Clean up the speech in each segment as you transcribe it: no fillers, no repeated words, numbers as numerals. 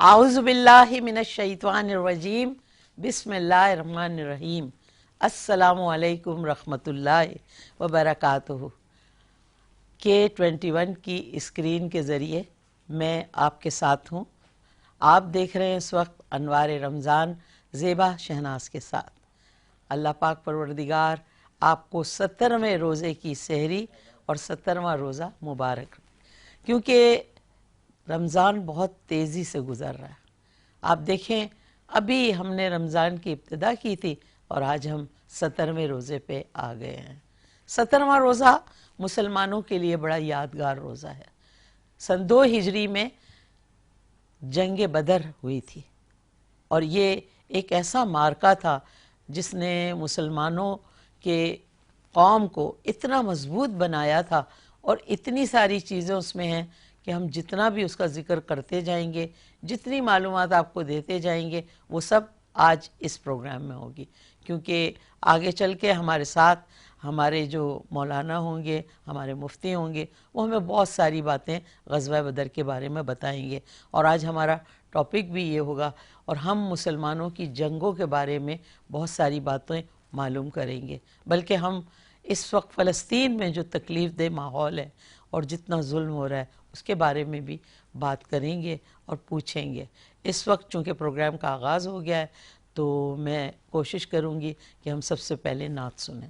اعوذ باللہ من الشیطان الرجیم بسم اللہ الرحمن الرحیم السلام علیکم رحمۃ اللہ وبرکاتہ۔ K21 کی اسکرین کے ذریعے میں آپ کے ساتھ ہوں۔ آپ دیکھ رہے ہیں اس وقت انوار رمضان زیبا شہناز کے ساتھ۔ اللہ پاک پروردگار آپ کو 70ویں روزے کی سحری اور 70واں روزہ مبارک، کیونکہ رمضان بہت تیزی سے گزر رہا ہے۔ آپ دیکھیں ابھی ہم نے رمضان کی ابتدا کی تھی اور آج ہم 70ویں روزے پہ آ گئے ہیں۔ 70واں روزہ مسلمانوں کے لیے بڑا یادگار روزہ ہے۔ سن 2 ہجری میں جنگ بدر ہوئی تھی اور یہ ایک ایسا معرکہ تھا جس نے مسلمانوں کے قوم کو اتنا مضبوط بنایا تھا، اور اتنی ساری چیزیں اس میں ہیں کہ ہم جتنا بھی اس کا ذکر کرتے جائیں گے، جتنی معلومات آپ کو دیتے جائیں گے، وہ سب آج اس پروگرام میں ہوگی، کیونکہ آگے چل کے ہمارے ساتھ ہمارے جو مولانا ہوں گے، ہمارے مفتی ہوں گے، وہ ہمیں بہت ساری باتیں غزوہ بدر کے بارے میں بتائیں گے۔ اور آج ہمارا ٹاپک بھی یہ ہوگا، اور ہم مسلمانوں کی جنگوں کے بارے میں بہت ساری باتیں معلوم کریں گے، بلکہ ہم اس وقت فلسطین میں جو تکلیف دہ ماحول ہے اور جتنا ظلم ہو رہا ہے اس کے بارے میں بھی بات کریں گے اور پوچھیں گے۔ اس وقت چونکہ پروگرام کا آغاز ہو گیا ہے تو میں کوشش کروں گی کہ ہم سب سے پہلے نعت سنیں۔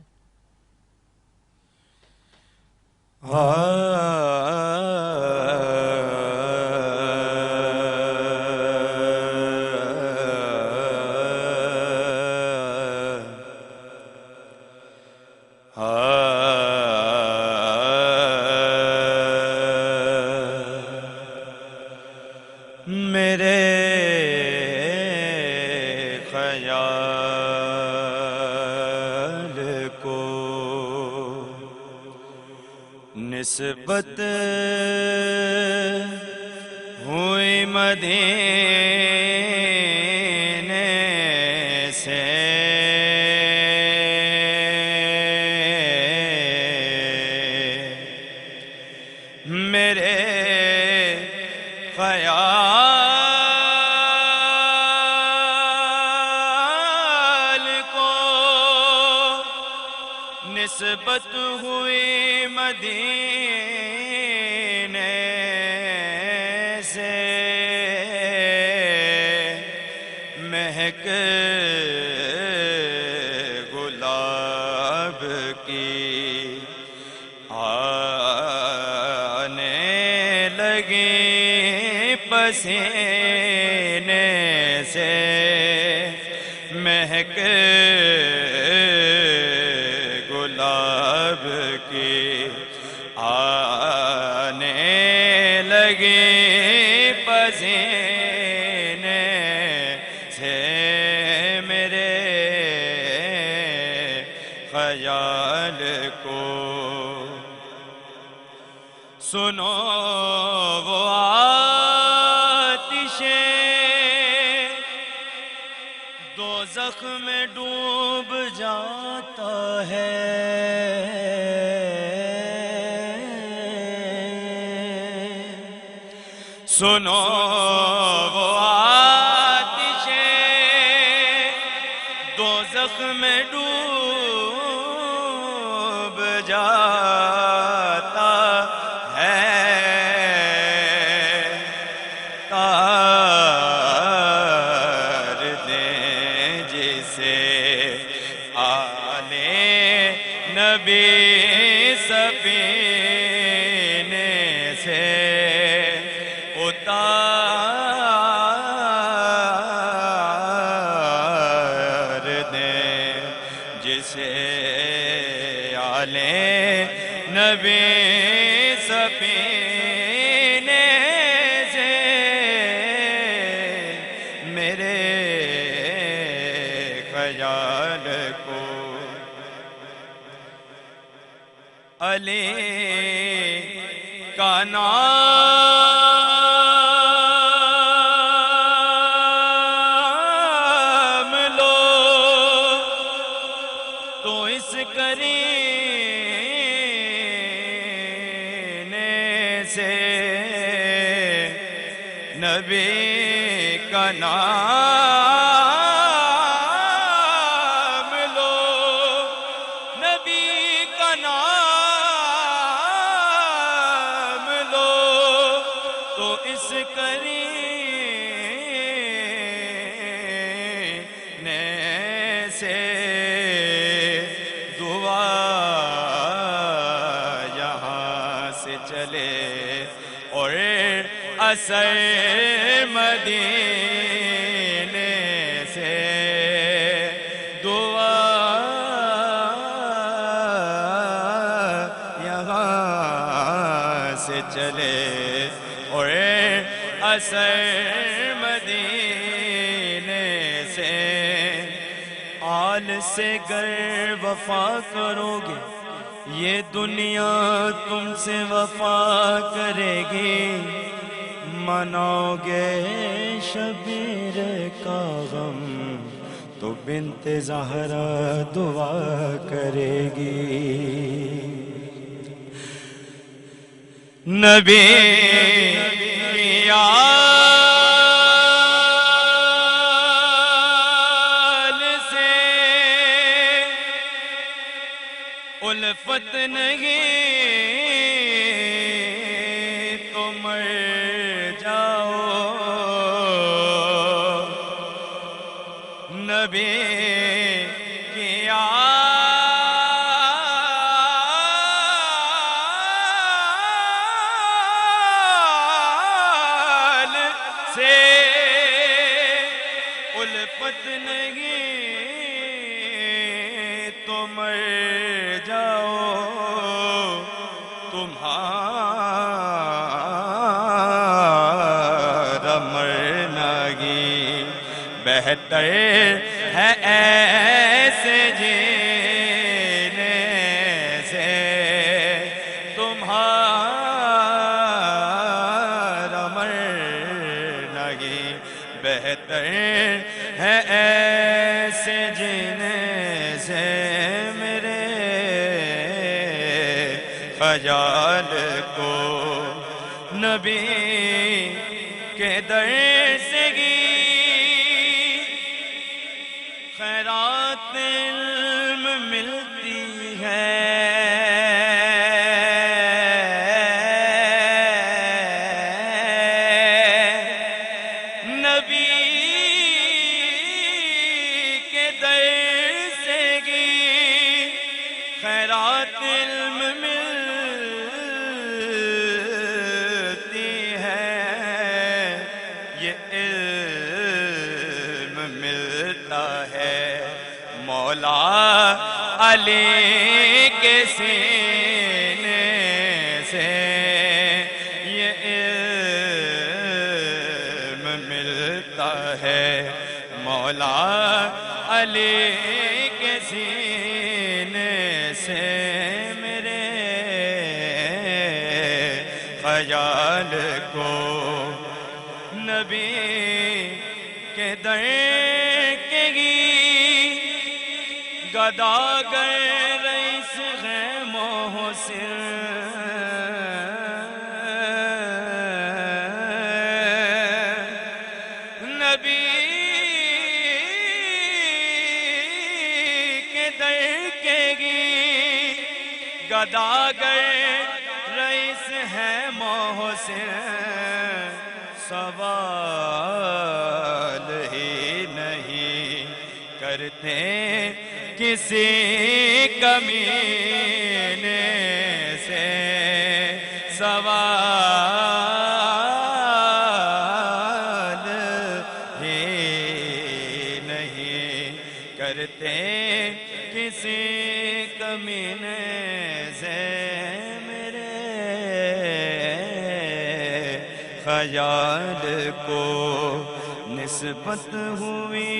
نسبت ہوئی مدینے سے، میرے خیال کو نسبت ہوئی مدینے سے، مہک گلاب کی آنے لگی پسینے سے، مہک گلاب کی آنے لگی پسینے سے، میرے خیال کو سنو وہ آتشیں دوزخ میں ڈوب جاتا ہے، سنو وہ آتشیں دوزخ میں ڈوب جاتا ہے، تار دیں جسے آلے نبی سفینے سے اتار دیں، جسے آلے نبی سفینے سے، میرے خیال کو علی کا نام نبی کا نام لو، نبی کا نام لو تو اس کرینے سے دعا یہاں سے چلے اور اثر مدینے سے دعا یہاں سے چلے اور اثر مدینے سے۔ آل سے گر وفا کرو گے یہ دنیا تم سے وفا کرے گی، مناؤ گے شبیر کا غم تو بنت زہرا دعا کرے گی۔ نبی آل سے الفت نہیں تو مر جاؤ، نبی کی آل سے الفت نہیں تو مر جاؤ، تمہارا مرنا ہی بہتر ہے ایسے جینے سے، تمہارا مرنا ہی بہتر ہے ایسے جینے سے۔ میرے خیال کو نبی کے در سے گی خیرات علم ملتی ہے، نبی کے در سے گی خیرات علم ملتی ہے، یہ علم ملتا ہے مولا علی کے سینے سے، یہ علم ملتا ہے مولا علی کے سینے سے۔ میرے خیال کو نبی کے در کے گی گداگر رئیس غیم و حسن، نبی کے در کے گی گداگر رئیس ہے محسن، سوال ہی نہیں کرتے کسی کمینے سے، سوال ہی نہیں کرتے کسی کمینے سے۔ میرے خیال کو نسبت ہوئی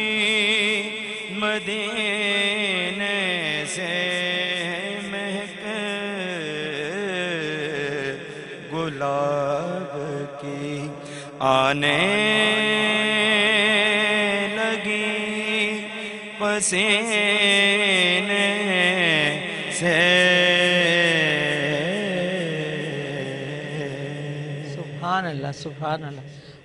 مدینے سے، مہک گلاب کی آنے لگی پسینے سے۔ سبحان اللہ، سبحان اللہ،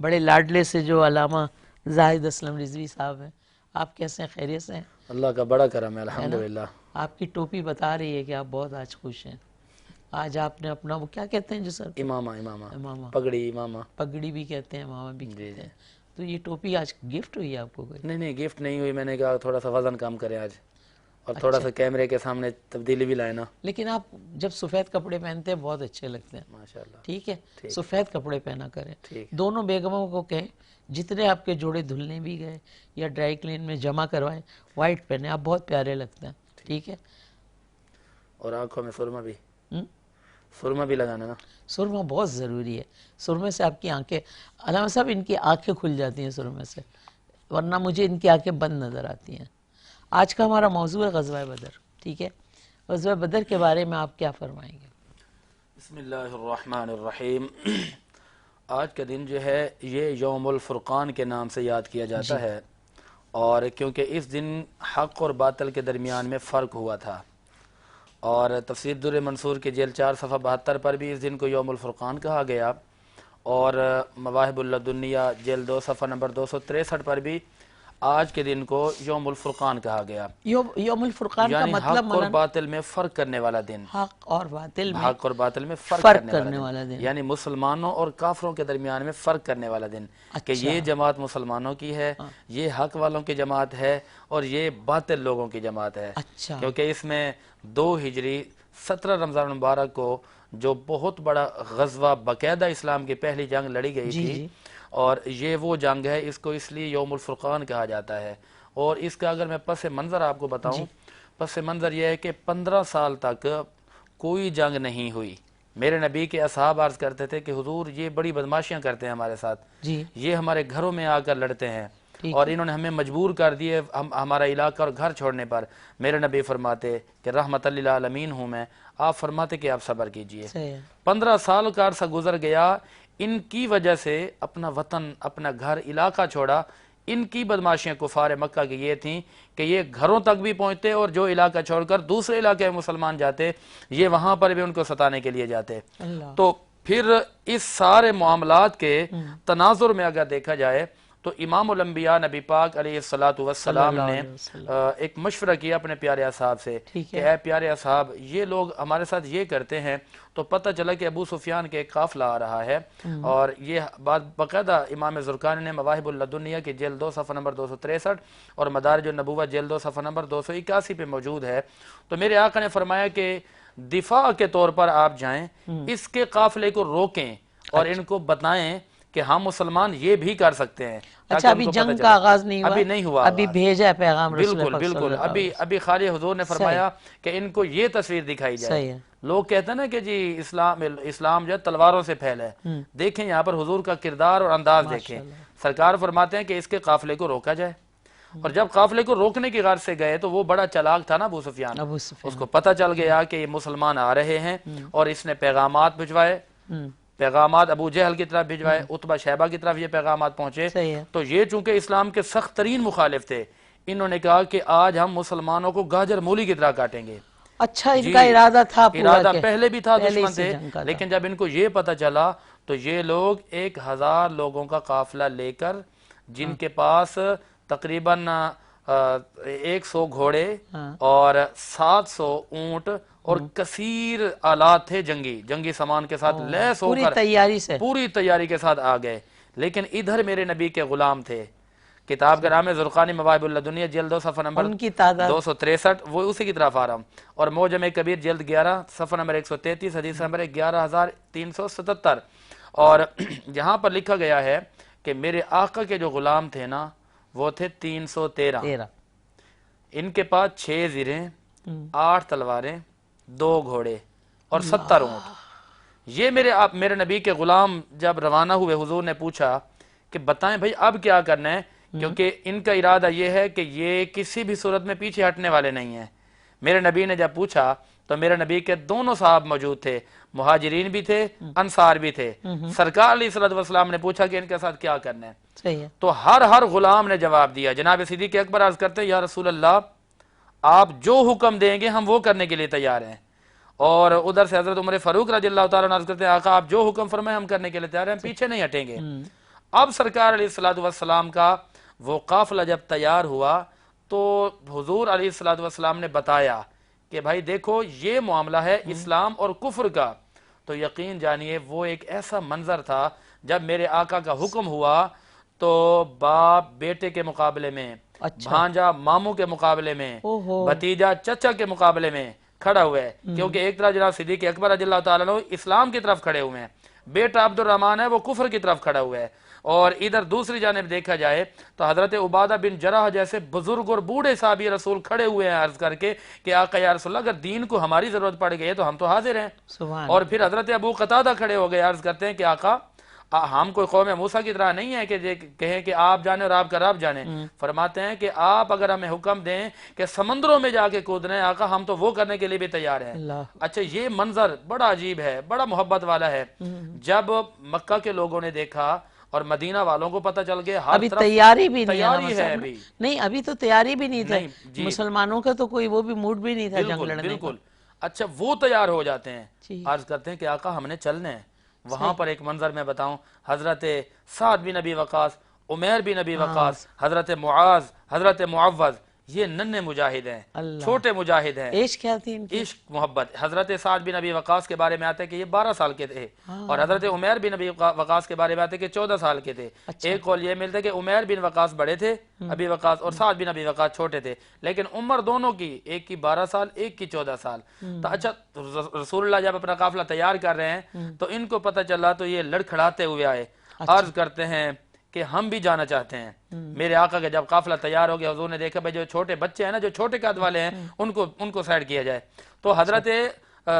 بڑے لاڈلے سے جو علامہ زاہد اسلم رضوی صاحب ہیں، آپ کیسے ہیں؟ خیریت سے ہیں؟ اللہ کا بڑا کرم ہے الحمدللہ۔ آپ کی ٹوپی بتا رہی ہے کہ آپ بہت آج خوش ہیں۔ آج آپ نے اپنا وہ کیا کہتے ہیں جو سر پہ؟ امامہ امامہ، پگڑی امامہ، پگڑی بھی کہتے ہیں، امامہ بھی جی کہتے ہیں۔ تو یہ ٹوپی آج گفٹ ہوئی آپ کو کوئی؟ نہیں گفٹ نہیں ہوئی، میں نے کہا تھوڑا سا وزن کم کریں آج، اور تھوڑا سا کیمرے کے سامنے تبدیلی بھی لائے نا۔ لیکن آپ جب سفید کپڑے پہنتے ہیں بہت اچھے لگتے ہیں، ماشاءاللہ۔ ٹھیک ہے؟ سفید کپڑے پہنا کریں۔ ٹھیک۔ دونوں بیگموں کو کہیں جتنے آپ کے جوڑے دھلنے بھی گئے یا ڈرائی کلین میں جمع کروائیں، وائٹ پہنے، آپ بہت پیارے لگتے ہیں، ٹھیک ہے؟ اور آنکھوں میں سرما بھی، سرما بھی لگانا نا۔ سرما بہت ضروری ہے، سرمے سے آپ کی آنکھیں، علامہ صاحب ان کی آنکھیں کھل جاتی ہیں سرمے سے، ورنہ مجھے ان کی آنکھیں بند نظر آتی ہیں۔ آج کا ہمارا موضوع ہے غزوہ بدر، ٹھیک ہے؟ غزوہ بدر کے بارے میں آپ کیا فرمائیں گے؟ بسم اللہ الرحمن الرحیم۔ آج کا دن جو ہے یہ یوم الفرقان کے نام سے یاد کیا جاتا ہے، اور کیونکہ اس دن حق اور باطل کے درمیان میں فرق ہوا تھا، اور تفسیر در منصور کے جلد 4 صفحہ 72 پر بھی اس دن کو یوم الفرقان کہا گیا، اور مواہب اللدنیہ جلد 2 صفحہ نمبر 263 پر بھی آج کے دن کو یوم الفرقان کہا گیا، یوم الفرقان کا یعنی مطلب حق اور باطل میں فرق کرنے والا دن، حق اور باطل میں حق اور باطل میں فرق کرنے والا دن، یعنی مسلمانوں اور کافروں کے درمیان میں فرق کرنے والا دن، کہ یہ جماعت مسلمانوں کی ہے، یہ حق والوں کی جماعت ہے، اور یہ باطل لوگوں کی جماعت ہے۔ اچھا، کیونکہ اس میں 2 ہجری 17 رمضان مبارک کو جو بہت بڑا غزوہ باقاعدہ اسلام کی پہلی جنگ لڑی گئی تھی، اور یہ وہ جنگ ہے، اس کو اس لیے یوم الفرقان کہا جاتا ہے۔ اور اس کا اگر میں پس منظر آپ کو بتاؤں، پس منظر یہ ہے کہ 15 سال تک کوئی جنگ نہیں ہوئی۔ میرے نبی کے اصحاب عرض کرتے تھے کہ حضور یہ بڑی بدماشیاں کرتے ہیں ہمارے ساتھ، یہ ہمارے گھروں میں آ کر لڑتے ہیں، اور انہوں نے ہمیں مجبور کر دیے ہمارا علاقہ اور گھر چھوڑنے پر۔ میرے نبی فرماتے کہ رحمت للعالمین ہوں میں، آپ فرماتے کہ آپ صبر کیجئے۔ 15 سال کا عرصہ گزر گیا، ان کی وجہ سے اپنا وطن، اپنا گھر، علاقہ چھوڑا۔ ان کی بدماشیاں کفار مکہ کی یہ تھیں کہ یہ گھروں تک بھی پہنچتے، اور جو علاقہ چھوڑ کر دوسرے علاقے میں مسلمان جاتے، یہ وہاں پر بھی ان کو ستانے کے لیے جاتے۔ تو پھر اس سارے معاملات کے تناظر میں اگر دیکھا جائے تو امام الانبیاء نبی پاک علیہ الصلوۃ والسلام نے ایک مشورہ کیا اپنے پیارے اصحاب سے کہ اے پیارے اصحاب، یہ لوگ ہمارے ساتھ یہ کرتے ہیں۔ تو پتہ چلا کہ ابو سفیان کے ایک قافلہ آ رہا ہے، اور یہ بات باقاعدہ امام زرقانی نے مواہب اللدنیہ کی جلد 2 صفحہ نمبر 263 اور مدارج النبوہ جلد 2 صفحہ نمبر 281 پہ موجود ہے۔ تو میرے آقا نے فرمایا کہ دفاع کے طور پر آپ جائیں، اس کے قافلے کو روکیں اور ان کو بتائیں کہ ہم مسلمان یہ بھی کر سکتے ہیں۔ اچھا، ابھی جنگ کا آغاز نہیں ہوا، ابھی نہیں ہوا، ابھی بھیجا ہے پیغام رسول بالکل بالکل، ابھی خالی حضور نے فرمایا کہ ان کو یہ تصویر دکھائی جائے۔ لوگ کہتے ہیں نا کہ جی اسلام جو ہے تلواروں سے پھیلا ہے، دیکھیں یہاں پر حضور کا کردار اور انداز دیکھیں۔ سرکار فرماتے ہیں کہ اس کے قافلے کو روکا جائے، اور جب قافلے کو روکنے کی غرض سے گئے تو وہ بڑا چلاک تھا نا ابو سفیان، اس کو پتہ چل گیا کہ یہ مسلمان آ رہے ہیں، اور اس نے پیغامات بھجوائے، پیغامات ابو جہل کی طرف بھجوائے، عتبہ شیبہ کی طرف یہ پیغامات پہنچے۔ تو یہ چونکہ اسلام کے سخت ترین مخالف تھے، انہوں نے کہا کہ آج ہم مسلمانوں کو گاجر مولی کی طرح کاٹیں گے۔ اچھا، ان کا ارادہ تھا، ارادہ پہلے بھی تھا، دشمن تھے، لیکن جب ان کو یہ پتہ چلا تو یہ لوگ 1000 لوگوں کا قافلہ لے کر، جن کے پاس تقریباً 100 گھوڑے اور 700 اونٹ اور کثیر آلات تھے، جنگی سامان کے ساتھ لیس ہو کر پوری تیاری کے ساتھ آ گئے۔ لیکن ادھر میرے نبی کے غلام تھے۔ کتاب کا نام ہے زرقانی مواہب اللدنیہ جلد 2 صفحہ نمبر 263، وہ اسی کی طرف آ رہا ہوں، اور معجم کبیر جلد 11 صفحہ نمبر 133 حدیث نمبر 11377، اور جہاں پر لکھا گیا ہے کہ میرے آقا کے جو غلام تھے نا وہ تھے 313۔ ان کے پاس 6 زریں، 8 تلواریں، 2 گھوڑے اور 70 اونٹ۔ یہ میرے نبی کے غلام جب روانہ ہوئے، حضور نے پوچھا کہ بتائیں بھائی اب کیا کرنا ہے، کیونکہ ان کا ارادہ یہ ہے کہ یہ کسی بھی صورت میں پیچھے ہٹنے والے نہیں ہیں۔ میرے نبی نے جب پوچھا تو میرے نبی کے دونوں صاحب موجود تھے، مہاجرین بھی تھے، انصار بھی تھے۔ سرکار علیہ الصلوۃ والسلام نے پوچھا کہ ان کے ساتھ کیا کرنا ہے، تو ہر غلام نے جواب دیا۔ جناب صدیق اکبر عرض کرتے ہیں یا رسول اللہ، آپ جو حکم دیں گے ہم وہ کرنے کے لیے تیار ہیں۔ اور ادھر سے حضرت عمر فاروق رضی اللہ تعالیٰ عنہ عرض کرتے ہیں آقا آپ جو حکم فرمائیں ہم کرنے کے لیے تیار ہیں، ہم پیچھے نہیں ہٹیں گے۔ اب سرکار علیہ الصلوۃ والسلام کا وہ قافلہ جب تیار ہوا تو حضور علیہ الصلوۃ والسلام نے بتایا کہ بھائی دیکھو یہ معاملہ ہے اسلام اور کفر کا. تو یقین جانیے وہ ایک ایسا منظر تھا جب میرے آقا کا حکم ہوا تو باپ بیٹے کے مقابلے میں، بھانجا ماموں کے مقابلے میں، بھتیجا چچا کے مقابلے میں کھڑا ہوا ہے. کیونکہ ایک طرف جناب صدیق اکبر رضی اللہ تعالیٰ عنہ اسلام کی طرف کھڑے ہوئے ہیں، بیٹا عبد الرحمن ہے وہ کفر کی طرف کھڑا ہوا ہے، اور ادھر دوسری جانب دیکھا جائے تو حضرت عبادہ بن جرح جیسے بزرگ اور بوڑھے صحابی رسول کھڑے ہوئے ہیں عرض کر کے کہ آقا یا رسول اللہ اگر دین کو ہماری ضرورت پڑ گئی ہے تو ہم تو حاضر ہیں. اور پھر حضرت ابو قتادہ کھڑے ہو گئے، عرض کرتے ہیں کہ آقا ہم کوئی قوم موسیٰ کی طرح نہیں ہے کہ کہیں کہ آپ جانے اور آپ کا رب جانے. فرماتے ہیں کہ آپ اگر ہمیں حکم دیں کہ سمندروں میں جا کے کودنا ہے آقا ہم تو وہ کرنے کے لیے بھی تیار ہیں. اچھا یہ منظر بڑا عجیب ہے، بڑا محبت والا ہے. جب مکہ کے لوگوں نے دیکھا اور مدینہ والوں کو پتہ چل گیا ابھی تیاری بھی تیاری ہے ابھی نہیں، ابھی تو تیاری بھی نہیں تھی مسلمانوں کا، تو کوئی وہ بھی موڈ بھی نہیں تھا جنگ لڑنے کا. بالکل. اچھا وہ تیار ہو جاتے ہیں، عرض کرتے ہیں کہ آقا ہم نے چلنے ہیں. وہاں پر ایک منظر میں بتاؤں، حضرت سعد بن ابی وقاص، عمیر بن ابی وقاص، حضرت معاذ، حضرت معوذ، یہ ننھے مجاہد ہیں، چھوٹے مجاہد ہیں. عشق کیا تھی ان کی؟ عشق محبت. حضرت سعد بن ابی وقاص کے بارے میں آتا ہے کہ یہ 12 سال کے تھے، اور حضرت عمیر بن ابی وقاص کے بارے میں آتا ہے کہ 14 سال کے تھے. ایک قول یہ ملتا ہے کہ عمیر بن وقاص بڑے تھے ابی وقاص، اور سعد بن ابی وقاص چھوٹے تھے، لیکن عمر دونوں کی، ایک کی 12 سال ایک کی 14 سال. تو اچھا رسول اللہ جب اپنا قافلہ تیار کر رہے ہیں تو ان کو پتہ چلا تو یہ لڑکھڑاتے ہوئے آئے، عرض کرتے ہیں کہ ہم بھی جانا چاہتے ہیں. میرے آقا کے جب قافلہ تیار ہو گیا حضور نے دیکھا بھائی جو چھوٹے بچے ہیں نا، جو چھوٹے قد والے ہیں ان کو سائڈ کیا جائے. تو حضرت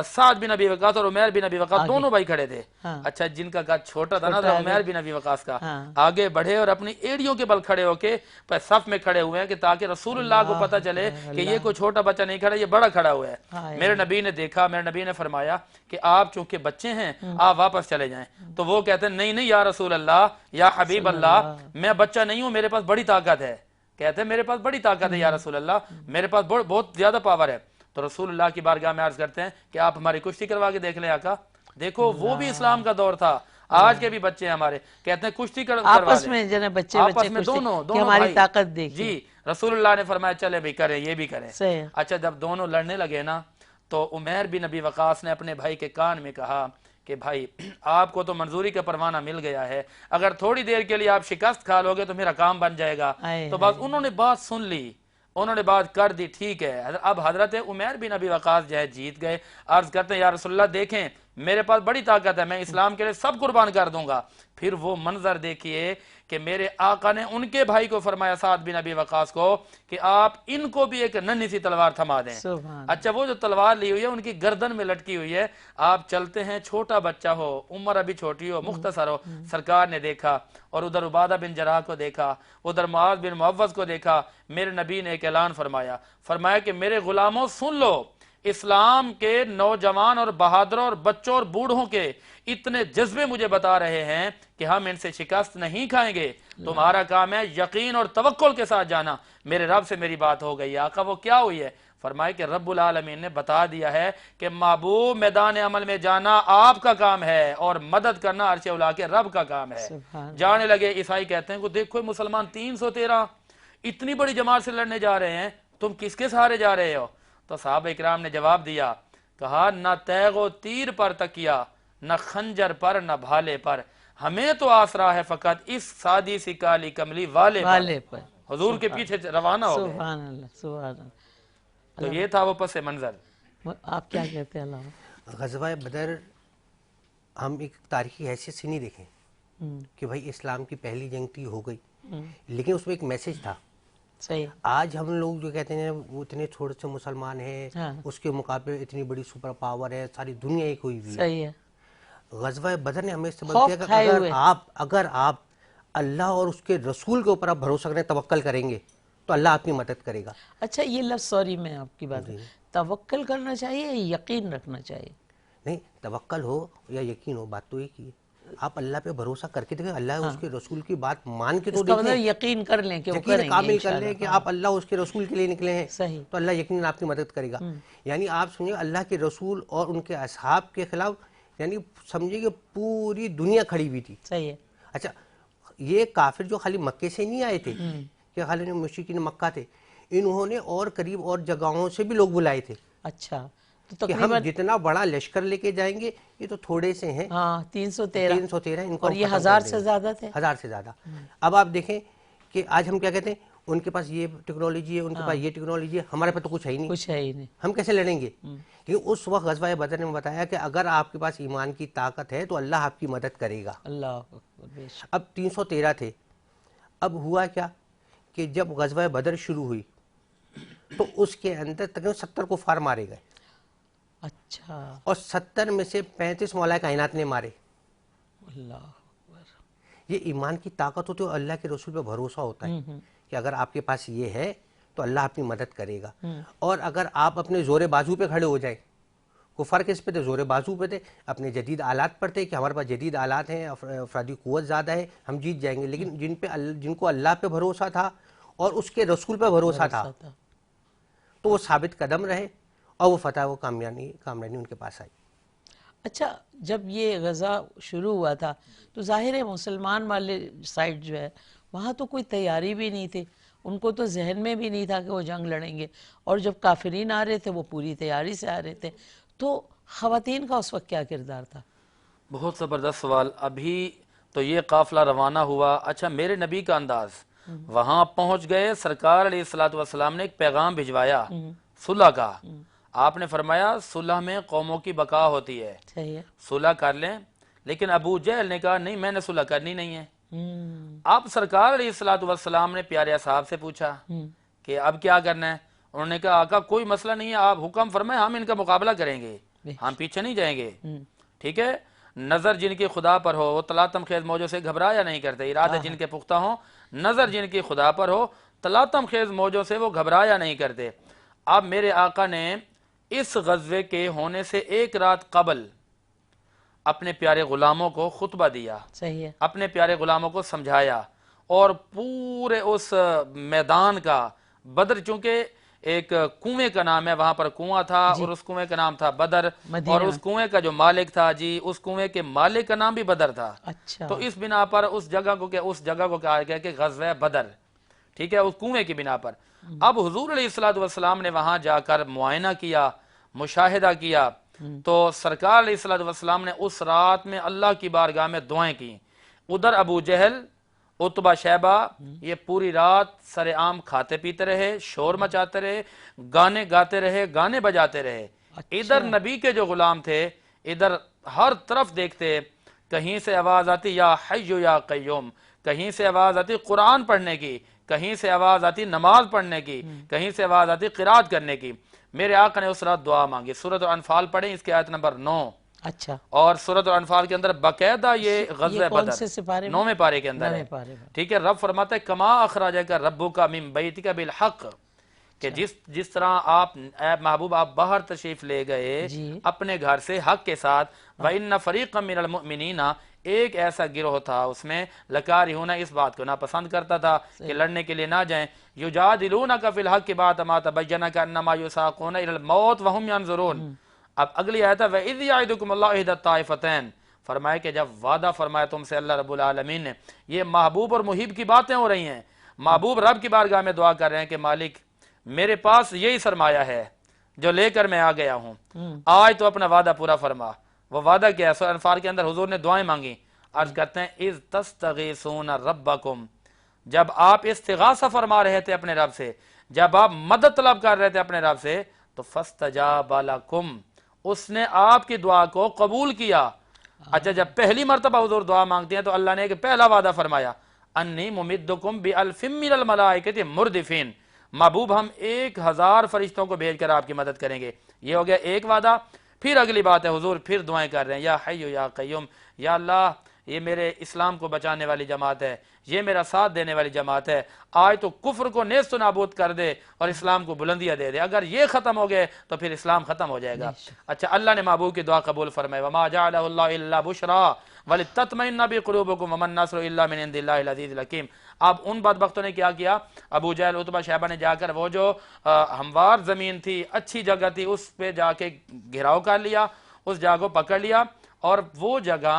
سعد بن ابی وقاص اور عمیر بن ابی وقاص دونوں بھائی کھڑے تھے. اچھا جن کا قد چھوٹا تھا نا عمیر بن ابی وقاص کا، آگے بڑھے اور اپنی ایڑیوں کے بل کھڑے ہو کے صف میں کھڑے ہوئے ہیں کہ تاکہ رسول اللہ کو پتہ چلے کہ یہ کوئی چھوٹا بچہ نہیں کھڑا، یہ بڑا کھڑا ہوا ہے. میرے نبی نے دیکھا، میرے نبی نے فرمایا کہ آپ چونکہ بچے ہیں آپ واپس چلے جائیں. تو وہ کہتے ہیں نہیں یا رسول اللہ یا حبیب اللہ، میں بچہ نہیں ہوں، میرے پاس بڑی طاقت ہے. کہتے ہیں میرے پاس بڑی طاقت ہے یا رسول اللہ، میرے پاس بہت زیادہ پاور ہے. تو رسول اللہ کی بارگاہ میں عرض کرتے ہیں کہ آپ ہماری کشتی کروا کے دیکھ لیں آقا. دیکھو وہ بھی اسلام کا دور تھا، آج کے بھی بچے ہیں ہمارے، کہتے ہیں کشتی کروا لیں آپس میں جنہیں بچے دونوں ہماری طاقت دیکھیں. جی رسول اللہ نے فرمایا چلے بھی کریں، یہ بھی کریں. اچھا جب دونوں لڑنے لگے نا تو عمیر بن ابی وقاص نے اپنے بھائی کے کان میں کہا کہ بھائی آپ کو تو منظوری کا پروانہ مل گیا ہے، اگر تھوڑی دیر کے لیے آپ شکست کھا لو گے تو میرا کام بن جائے گا. تو بس انہوں نے بات سن لی، انہوں نے بات کر دی، ٹھیک ہے. اب حضرت عمیر بن ابی وقاص جو ہے جیت گئے. عرض کرتے ہیں یا رسول اللہ دیکھیں میرے پاس بڑی طاقت ہے، میں اسلام کے لیے سب قربان کر دوں گا. پھر وہ منظر دیکھیے کہ میرے آقا نے ان کے بھائی کو فرمایا سعد بن ابی وقاص کو کہ آپ ان کو بھی ایک ننھی سی تلوار تھما دیں. اچھا وہ جو تلوار لی ہوئی ہے ان کی گردن میں لٹکی ہوئی ہے. آپ چلتے ہیں، چھوٹا بچہ ہو، عمر ابھی چھوٹی ہو، مختصر ہو. سرکار نے دیکھا اور ادھر عبادہ بن جراح کو دیکھا، ادھر معاذ بن معوذ کو دیکھا. میرے نبی نے ایک اعلان فرمایا کہ میرے غلاموں سن لو، اسلام کے نوجوان اور بہادروں اور بچوں اور بوڑھوں کے اتنے جذبے مجھے بتا رہے ہیں کہ ہم ان سے شکست نہیں کھائیں گے. تمہارا کام ہے یقین اور توکل کے ساتھ جانا. میرے رب سے میری بات ہو گئی. آقا وہ کیا ہوئی ہے؟ فرمائے کہ رب العالمین نے بتا دیا ہے کہ محبوب میدان عمل میں جانا آپ کا کام ہے اور مدد کرنا عرش اولا کے رب کا کام ہے. جانے لگے. عیسائی کہتے ہیں کہ دیکھو مسلمان 313 اتنی بڑی جماعت سے لڑنے جا رہے ہیں، تم کس کے سہارے جا رہے ہو؟ تو صحابہ اکرام نے جواب دیا، کہا نہ تیغ و تیر پر تکیا، نہ خنجر پر، نہ بھالے پر، ہمیں تو آسرا ہے فقط اس سادی سی کالی کملی والے پر. حضور کے پیچھے روانہ ہو گئے. سبحان اللہ سبحان اللہ. تو یہ تھا وہ پس منظر. آپ کیا کہتے ہیں علامہ؟ غزوہ بدر ہم ایک تاریخی حیثیت سے نہیں دیکھیں کہ بھائی اسلام کی پہلی جنگ تھی، ہو گئی، لیکن اس میں ایک میسج تھا. صحیح. آج ہم لوگ جو کہتے ہیں وہ اتنے چھوٹے سے مسلمان ہیں، اس کے مقابلے اتنی بڑی سپر پاور ہے، ساری دنیا ایک ہوئی ہوئی ہے. صحیح ہے. غزوہ بدر نے ہمیں سبق دیا کہ اگر آپ اللہ اور اس کے رسول کے اوپر آپ بھروسہ کریں، توکل کریں گے تو اللہ آپ کی مدد کرے گا. اچھا یہ لفظ، سوری میں آپ کی بات، توکل کرنا چاہیے یا یقین رکھنا چاہیے؟ نہیں، توکل ہو یا یقین ہو، بات تو ایک ہی ہے. آپ اللہ پہ بھروسہ کر کے دیکھیں، اللہ اس کے رسول کی بات مان کے تو دیکھیں، یقین کر لیں کہ وہ کریں گے، یقین کامل کر لیں کہ آپ اللہ اس کے رسول کے لیے نکلے ہیں. صحیح. تو اللہ یقیناً آپ کی مدد کرے گا. یعنی آپ سمجھیں اللہ کے رسول اور ان کے اصحاب کے خلاف، یعنی سمجھے کہ پوری دنیا کھڑی ہوئی تھی. صحیح ہے. اچھا یہ کافر جو خالی مکے سے نہیں آئے تھے کہ خالی مشرکین مکہ تھے، انہوں نے اور قریب اور جگہوں سے بھی لوگ بلائے تھے اچھا تو کہ ہم جتنا بڑا لشکر لے کے جائیں گے، یہ تو تھوڑے سے ہیں، ہاں 313 313 ان کو اور ہم یہ ختم کر 1000 دیں سے گے۔ زیادہ تھے۔ 1000 سے زیادہ۔ اب آپ دیکھیں کہ آج ہم کیا کہتے ہیں، ان کے پاس یہ ٹیکنالوجی ہے، ان کے پاس یہ ٹیکنالوجی ہے، ہمارے پاس تو کچھ ہے ہی نہیں، کچھ ہے ہی نہیں۔ ہم کیسے لڑیں گے؟ کیونکہ اس وقت غزوہ بدر نے بتایا کہ اگر آپ کے پاس ایمان کی طاقت ہے تو اللہ آپ کی مدد کرے گا۔ اللہ اکبر، بے شک۔ اب 313 تھے۔ اب ہوا کیا کہ جب غزوہ بدر شروع ہوئی تو اس کے اندر تقریباً 70 کفار مارے گئے، اچھا اور 70 میں سے 35 مولا کائنات نے مارے۔ اللہ اکبر۔ یہ ایمان کی طاقت ہوتی ہے، اور اللہ کے رسول پہ بھروسہ ہوتا ہے کہ اگر آپ کے پاس یہ ہے تو اللہ آپ کی مدد کرے گا۔ اور اگر آپ اپنے زور بازو پہ کھڑے ہو جائیں، کفار کس پہ تھے؟ زور بازو پہ تھے، اپنے جدید آلات پر تھے کہ ہمارے پاس جدید آلات ہیں، افرادی قوت زیادہ ہے، ہم جیت جائیں گے۔ لیکن جن کو اللہ پہ بھروسہ تھا اور اس کے رسول پہ بھروسہ تھا تو وہ ثابت قدم رہے، اور وہ فتح، وہ کامیابی ان کے پاس آئی۔ اچھا جب یہ غزہ شروع ہوا تھا تو ظاہر ہے مسلمان والے سائڈ جو ہے وہاں تو کوئی تیاری بھی نہیں تھی، ان کو تو ذہن میں بھی نہیں تھا کہ وہ جنگ لڑیں گے، اور جب کافرین آ رہے تھے وہ پوری تیاری سے آ رہے تھے، تو خواتین کا اس وقت کیا کردار تھا؟ بہت زبردست سوال۔ ابھی تو یہ قافلہ روانہ ہوا، اچھا میرے نبی کا انداز، وہاں پہنچ گئے، سرکار علیہ الصلوۃ والسلام نے ایک پیغام بھجوایا صلح کا۔ آپ نے فرمایا صلح میں قوموں کی بقا ہوتی ہے، صحیح ہے۔ صلح کر لیں، لیکن ابو جہل نے کہا نہیں میں نے صلح کرنی نہیں ہے۔ اب سرکار علیہ الصلوۃ والسلام نے پیارے اصحاب سے پوچھا کہ اب کیا کرنا ہے؟ انہوں نے کہا آقا کوئی مسئلہ نہیں ہے، آپ حکم فرمائیں، ہم ان کا مقابلہ کریں گے، ہم پیچھے نہیں جائیں گے، ٹھیک ہے؟ نظر جن کی خدا پر ہو وہ تلاطم خیز موجوں سے گھبرایا نہیں کرتے، ارادے جن کے پختہ ہوں، نظر جن کی خدا پر ہو تلاطم خیز موجوں سے وہ گھبرایا نہیں کرتے۔ اب میرے آقا نے اس غزوے کے ہونے سے ایک رات قبل اپنے پیارے غلاموں کو خطبہ دیا، صحیح ہے۔ اپنے پیارے غلاموں کو سمجھایا، اور پورے اس میدان کا، بدر چونکہ ایک کنویں کا نام ہے، وہاں پر کنواں تھا اور اس کنویں کا نام تھا بدر، اور اس کنویں کا جو مالک تھا جی اس کنویں کے مالک کا نام بھی بدر تھا۔ اچھا تو اس بنا پر اس جگہ کو کہا گیا کہ غزوہ بدر، ٹھیک ہے، اس کنویں کی بنا پر۔ اب حضور علیہ الصلوۃ والسلام نے وہاں جا کر معائنہ کیا، مشاہدہ کیا، تو سرکار علیہ الصلوۃ والسلام نے اس رات میں اللہ کی بارگاہ میں دعائیں کی۔ ادھر ابو جہل، عتبہ شیبہ یہ پوری رات سر عام کھاتے پیتے رہے، شور مچاتے رہے، گانے گاتے رہے، گانے بجاتے رہے۔ ادھر نبی کے جو غلام تھے ادھر ہر طرف دیکھتے، کہیں سے آواز آتی یا حی یا قیوم، کہیں سے آواز آتی قرآن پڑھنے کی، کہیں سے آواز آتی نماز پڑھنے کی، کہیں سے آواز آتی قرات کرنے کی۔ میرے آقا نے اس رات دعا مانگی۔ سورۃ الانفال پڑھیں، اس کی آیت نمبر 9، اچھا اور سورۃ الانفال کے اندر باقاعدہ یہ غزوہ کون سے بدر سپارے میں؟ 9ویں پارے کے اندر ہے، ٹھیک ہے؟ رب فرماتا ہے کما اخرجک ربک من بیتک بالحق، کہ جس طرح آپ اے محبوب آپ باہر تشریف لے گئے اپنے گھر سے حق کے ساتھ، وَإِنَّ فَرِيقًا مِّنَ الْمُؤْمِنِينَ ایک ایسا گروہ تھا اس میں لکارہون اس بات کو ناپسند کرتا تھا کہ لڑنے کے لیے نہ جائیں، یجادلونک فی الحق بعد ما تبین کانما یساقون الی الموت وهم ينظرون۔ اب اگلی آیت ہے وَإِذْ يَعِدُكُمُ اللَّهُ إِحْدَى الطَّائِفَتَيْنِ، فرمایا کہ جب وعدہ فرمایا تم سے اللہ رب العالمین نے، یہ محبوب اور محب کی باتیں ہو رہی ہیں، محبوب رب کی بارگاہ میں دعا کر رہے ہیں کہ مالک میرے پاس یہی سرمایہ ہے جو لے کر میں آ گیا ہوں، آج تو اپنا وعدہ پورا فرما۔ وہ وعدہ کیا ہے؟ سورۃ انفال کے اندر حضور نے دعائیں مانگی، عرض کرتے ہیں اذ تستغیثون ربکم، جب آپ استغاثہ فرما رہے تھے اپنے رب سے، جب آپ مدد طلب کر رہے تھے اپنے رب سے، تو فاستجاب لکم، اس نے آپ کی دعا کو قبول کیا۔ اچھا جب پہلی مرتبہ حضور دعا مانگتے ہیں تو اللہ نے ایک پہلا وعدہ فرمایا انی ممدکم بألف من الملائکۃ مردفین، محبوب ہم 1000 فرشتوں کو بھیج کر آپ کی مدد کریں گے۔ یہ ہو گیا ایک وعدہ۔ پھر اگلی بات ہے حضور پھر دعائیں کر رہے ہیں یا حی یا قیوم، یا اللہ یہ میرے اسلام کو بچانے والی جماعت ہے، یہ میرا ساتھ دینے والی جماعت ہے، آج تو کفر کو نیست و نابود کر دے اور اسلام کو بلندیاں دے دے، اگر یہ ختم ہو گئے تو پھر اسلام ختم ہو جائے گا۔ اچھا اللہ نے محبوب کی دعا قبول فرمائے، وما جعلہ اللہ الا بشرا ولتطمئن بقلوبکم وما النصر الا من عند اللہ العزیز الحکیم۔ اب ان بدبختوں نے کیا کیا؟ ابو جہل عتبہ شیبہ نے جا کر وہ جو ہموار زمین تھی، اچھی جگہ تھی، اس پہ جا کے گھیراؤ کر لیا، اس جگہ کو پکڑ لیا، اور وہ جگہ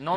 9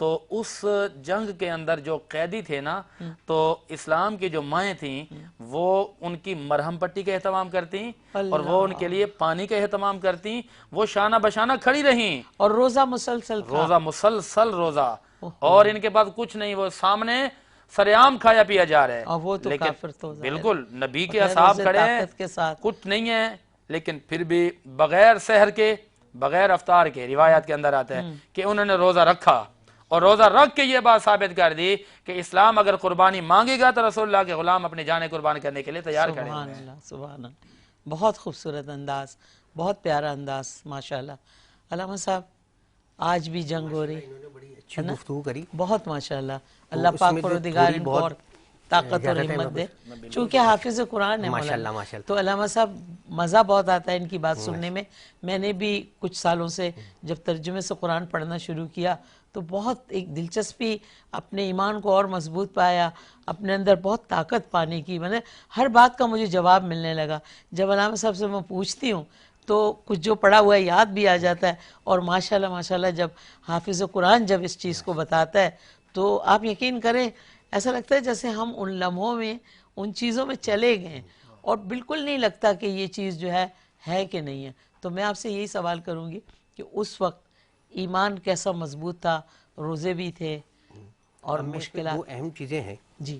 تو اس جنگ کے اندر جو قیدی تھے نا تو اسلام کی جو مائیں تھیں وہ ان کی مرہم پٹی کا اہتمام کرتی اور وہ ان کے لیے پانی کا اہتمام کرتی، وہ شانہ بشانہ کھڑی رہیں، اور روزہ مسلسل تھا، روزہ مسلسل روزہ، اور ان کے پاس کچھ نہیں، وہ سامنے سریعام کھایا پیا جا رہا ہے، اور وہ تو لیکن کافر تو ظاہر بالکل نبی کے بغیر اصحاب روزے کھڑے ہیں، طاقت کے ساتھ، کچھ نہیں ہے، لیکن پھر بھی بغیر سحر کے بغیر افطار کے روایات کے اندر آتا ہے کہ انہوں نے روزہ رکھا، اور روزہ رکھ کے یہ بات ثابت کر دی کہ اسلام اگر قربانی مانگے گا تو رسول اللہ کے غلام اپنی جانیں قربان کرنے کے لیے تیار کھڑے ہوئے سبحان ہیں۔ اللہ سبحان اللہ، بہت خوبصورت انداز، بہت پیارا انداز، ماشاءاللہ۔ علامہ صاحب آج بھی جنگ ہو رہی، بڑی اچھی گفتگو کری، بہت ماشاءاللہ، اللہ اس پاک میں جو پروردگار تھوڑی ان کو بہت اور طاقت اور اجازت ہے ہمت دے، چونکہ حافظ قرآن ہے ماشاءاللہ مولانا، ماشاءاللہ۔ تو علامہ صاحب مزہ بہت آتا ہے ان کی بات سننے میں۔ میں نے بھی کچھ سالوں سے جب ترجمے سے قرآن پڑھنا شروع کیا تو بہت ایک دلچسپی، اپنے ایمان کو اور مضبوط پایا، اپنے اندر بہت طاقت پانے کی، میں نے ہر بات کا مجھے جواب ملنے لگا۔ جب علامہ صاحب سے میں پوچھتی ہوں تو کچھ جو پڑھا ہوا ہے یاد بھی آ جاتا ہے، اور ماشاءاللہ ماشاءاللہ جب حافظ قرآن جب اس چیز کو بتاتا ہے تو آپ یقین کریں ایسا لگتا ہے جیسے ہم ان لمحوں میں ان چیزوں میں چلے گئے، اور بالکل نہیں لگتا کہ یہ چیز جو ہے کہ نہیں ہے۔ تو میں آپ سے یہی سوال کروں گی کہ اس وقت ایمان کیسا مضبوط تھا، روزے بھی تھے اور اب میں اس میں مشکلات؟ دو اہم چیزیں ہیں۔ جی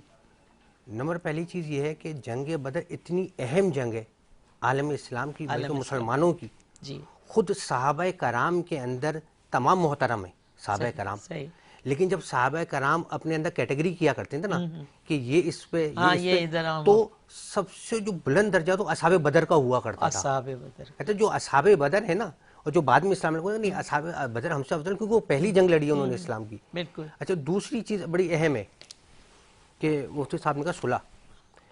نمبر پہلی چیز یہ ہے کہ جنگ بدر اتنی اہم جنگ ہے عالم اسلام کی، بلکہ مسلمانوں کی، جی خود صحابہ کرام کے اندر تمام محترم ہیں صحابہ کرام، صحیح، لیکن جب صحابہ کرام اپنے اندر کیٹیگری کیا کرتے تھے نا کہ یہ اس پہ ہاں، یہ یہ اس ادھر پہ، آؤ، تو سب سے جو بلند درجہ تو اصحاب بدر کا ہوا کرتا تھا۔ اصحاب بدر، کہتے جو اصحاب بدر ہے نا، اور جو بعد میں اسلام نے کہا نہیں اصحاب بدر ہم سے افضل، کیونکہ وہ پہلی جنگ لڑی ہے انہوں نے اسلام کی۔ بالکل اچھا دوسری چیز بڑی اہم ہے کہ مفتی صاحب نے کہا صلح،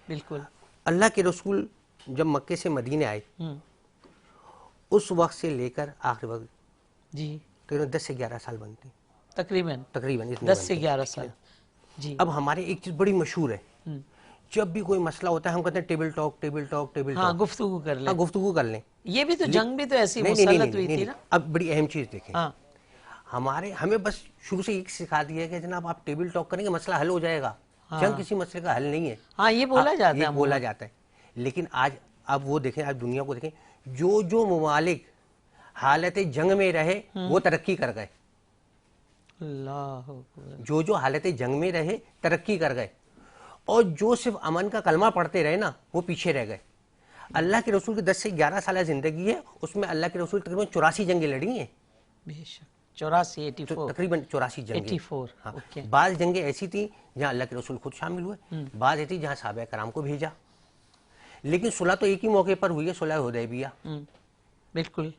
بالکل، اللہ کے رسول جب مکے سے مدینے آئے اس وقت سے لے کر آخر وقت جی تقریباً 10 سے 11 سال بنتے ہیں، تقریباً تقریباً اتنے 10 بنتے سے ہیں۔ 11 سال، جی اب ہمارے ایک چیز بڑی مشہور ہے، جب بھی کوئی مسئلہ ہوتا ہے ہم کہتے ہیں table talk table talk table ہاں، ٹاک، گفتگو کر لیں۔ ہاں گفتگو کر لیں۔ یہ بھی تو جنگ بھی تو ایسی نہیں نہیں مسلط ہوئی نہیں تھی نہیں، نا۔ اب بڑی اہم چیز دیکھیں، ہاں ہمیں بس شروع سے ایک سکھا دیا ہے کہ جناب آپ ٹیبل ٹاک کریں گے مسئلہ حل ہو جائے گا، جنگ کسی مسئلے کا حل نہیں ہے۔ ہاں، یہ بولا جاتا ہے، یہ بولا جاتا ہے، لیکن آج اب وہ دیکھیں، آج دنیا کو دیکھیں، جو ممالک حالت جنگ میں رہے وہ ترقی کر گئے، اللہ اکبر، جو حالت جنگ میں رہے ترقی کر گئے، اور جو صرف امن کا کلمہ پڑھتے رہے نا وہ پیچھے رہ گئے۔ اللہ کے رسول کی 10 سے 11 سالہ زندگی ہے، اس میں اللہ کے رسول تقریباً 84 جنگیں لڑی ہیں، بے شک 84 تقریباً 84 جنگیں۔ 84 ہاں، اوکے، بعض جنگیں ایسی تھیں جہاں اللہ کے رسول خود شامل ہوئے، بعض ایسی جہاں صحابہ کرام کو بھیجا، لیکن صلح تو ایک ہی موقع پر ہوئی ہے، صلح حدیبیہ۔ بالکل،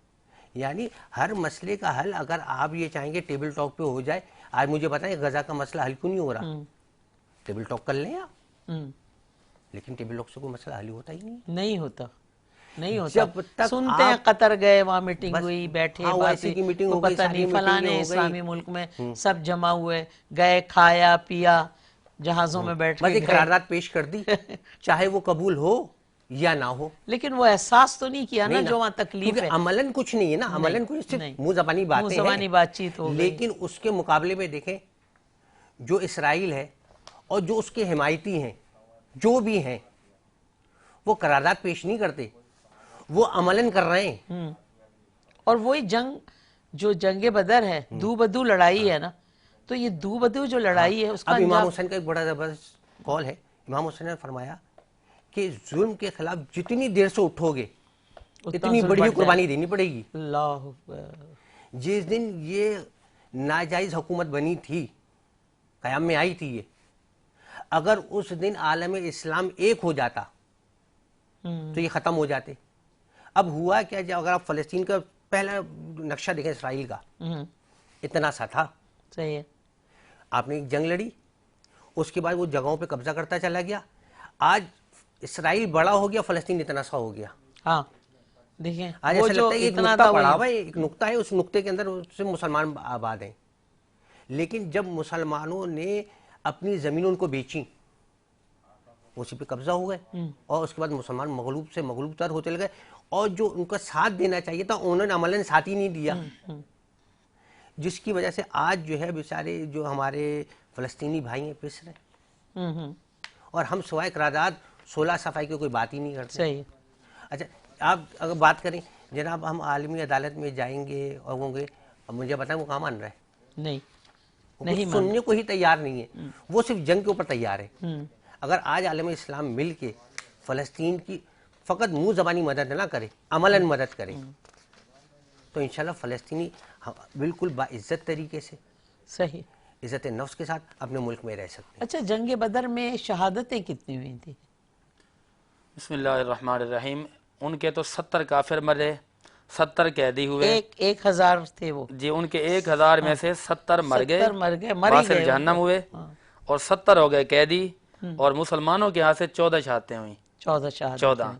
یعنی ہر مسئلے کا حل اگر آپ یہ چاہیں گے ٹیبل ٹاک پہ ہو جائے، آج مجھے بتائیں غزہ کا مسئلہ حل کیوں نہیں ہو رہا؟ ٹیبل ٹاک کر لیں آپ، لیکن ٹیبل ٹاک سے کوئی مسئلہ حل ہوتا ہی نہیں نہیں ہوتا، جب تک سنتے ہیں قطر گئے وہاں میٹنگ بس، ہوئی، بیٹھے ہاں، باتیں، OIC کی میٹنگ وہ ہو گئی، پتہ ساری نہیں میٹنگیں فلانے ہو گئی، اسلامی ملک میں سب جمع ہوئے، گئے کھایا پیا، جہازوں میں بیٹھ بس کے ایک گئے، قرارداد پیش کر دی، چاہے وہ قبول ہو یا نہ ہو، لیکن وہ احساس تو نہیں کیا نا نہیں نا، جو وہاں تکلیف کیونکہ ہے، عملاً کچھ نہیں ہے نا، عملاً کچھ نہیں، صرف منہ زبانی باتیں منہ زبانی ہیں، بات چیت ہو گئی، لیکن اس کے مقابلے میں دیکھیں جو اسرائیل ہے اور جو اس کے حمایتی ہیں جو بھی ہیں وہ قرارداد پیش نہیں کرتے، وہ عملاً کر رہے ہیں۔ اور وہی جنگ جو جنگ بدر ہے، دو بدو لڑائی ہے نا، تو یہ دو بدو جو لڑائی ہے اس کا اب امام انجام، حسین کا ایک بڑا زبردست قول ہے، امام حسین نے فرمایا کہ ظلم کے خلاف جتنی دیر سے اٹھو گے اتنی ظلم بڑی بڑھ قربانی دینی پڑے گی۔ اللہ اکبر، جس دن یہ ناجائز حکومت بنی تھی، قیام میں آئی تھی یہ، اگر اس دن عالم اسلام ایک ہو جاتا تو یہ ختم ہو جاتے۔ اب ہوا کیا، جب اگر آپ فلسطین کا پہلا نقشہ دیکھیں اسرائیل کا، اتنا سا تھا، صحیح ہے، آپ نے ایک جنگ لڑی، اس کے بعد وہ جگہوں پہ قبضہ کرتا چلا گیا، آج اسرائیل بڑا ہو گیا، فلسطین اتنا سا ہو گیا۔ ہاں دیکھیں آج وہ ایسا جو لگتا ہے ایک اتنا نقطہ تھا پڑا وہی، ہوا ہے، ایک نقطہ ہے، اس نقطے کے اندر سے مسلمان آباد ہیں، لیکن جب مسلمانوں نے اپنی زمینوں ان کو بیچیں، اسی پہ قبضہ ہو گئے، اور اس کے بعد مسلمان مغلوب سے مغلوب تر ہوتے لگے، اور جو ان کا ساتھ دینا چاہیے تھا انہوں نے عملاً ساتھ ہی نہیں دیا۔ جس کی وجہ سے آج جو ہے بیچارے جو ہمارے فلسطینی بھائی ہیں پس رہے ہیں، اور ہم سوائے قرارداد 16 صفائی کی کوئی بات ہی نہیں کرتے. صحیح. اچھا آپ اگر بات کریں جناب ہم عالمی عدالت میں جائیں گے اور ہوں گے، اب مجھے بتائیں وہ کہاں مان رہا ہے؟ نہیں وہ سننے کو ہی تیار نہیں ہے، وہ صرف جنگ کے اوپر تیار ہے. اگر آج عالم اسلام مل کے فلسطین کی فقط منہ زبانی مدد نہ کرے، عملاً مدد کرے، تو انشاءاللہ فلسطینی بالکل باعزت طریقے سے، صحیح. عزت نفس کے ساتھ اپنے ملک میں رہ سکتے ہیں. اچھا جنگ بدر میں شہادتیں کتنی ہوئی تھی؟ بسم اللہ الرحمن الرحیم. ان کے تو 70 کافر مرے، 70 قیدی ہوئے. 1000 تھے وہ جی ان کے 1000 میں سے 70 مر گئے، 70 مر گئے، مر ہی واصل گئے جہنم ہوئے، اور 70 ہو گئے قیدی، اور مسلمانوں کے ہاں سے 14 شہادتیں ہوئیں. 14 شہادتیں. 14.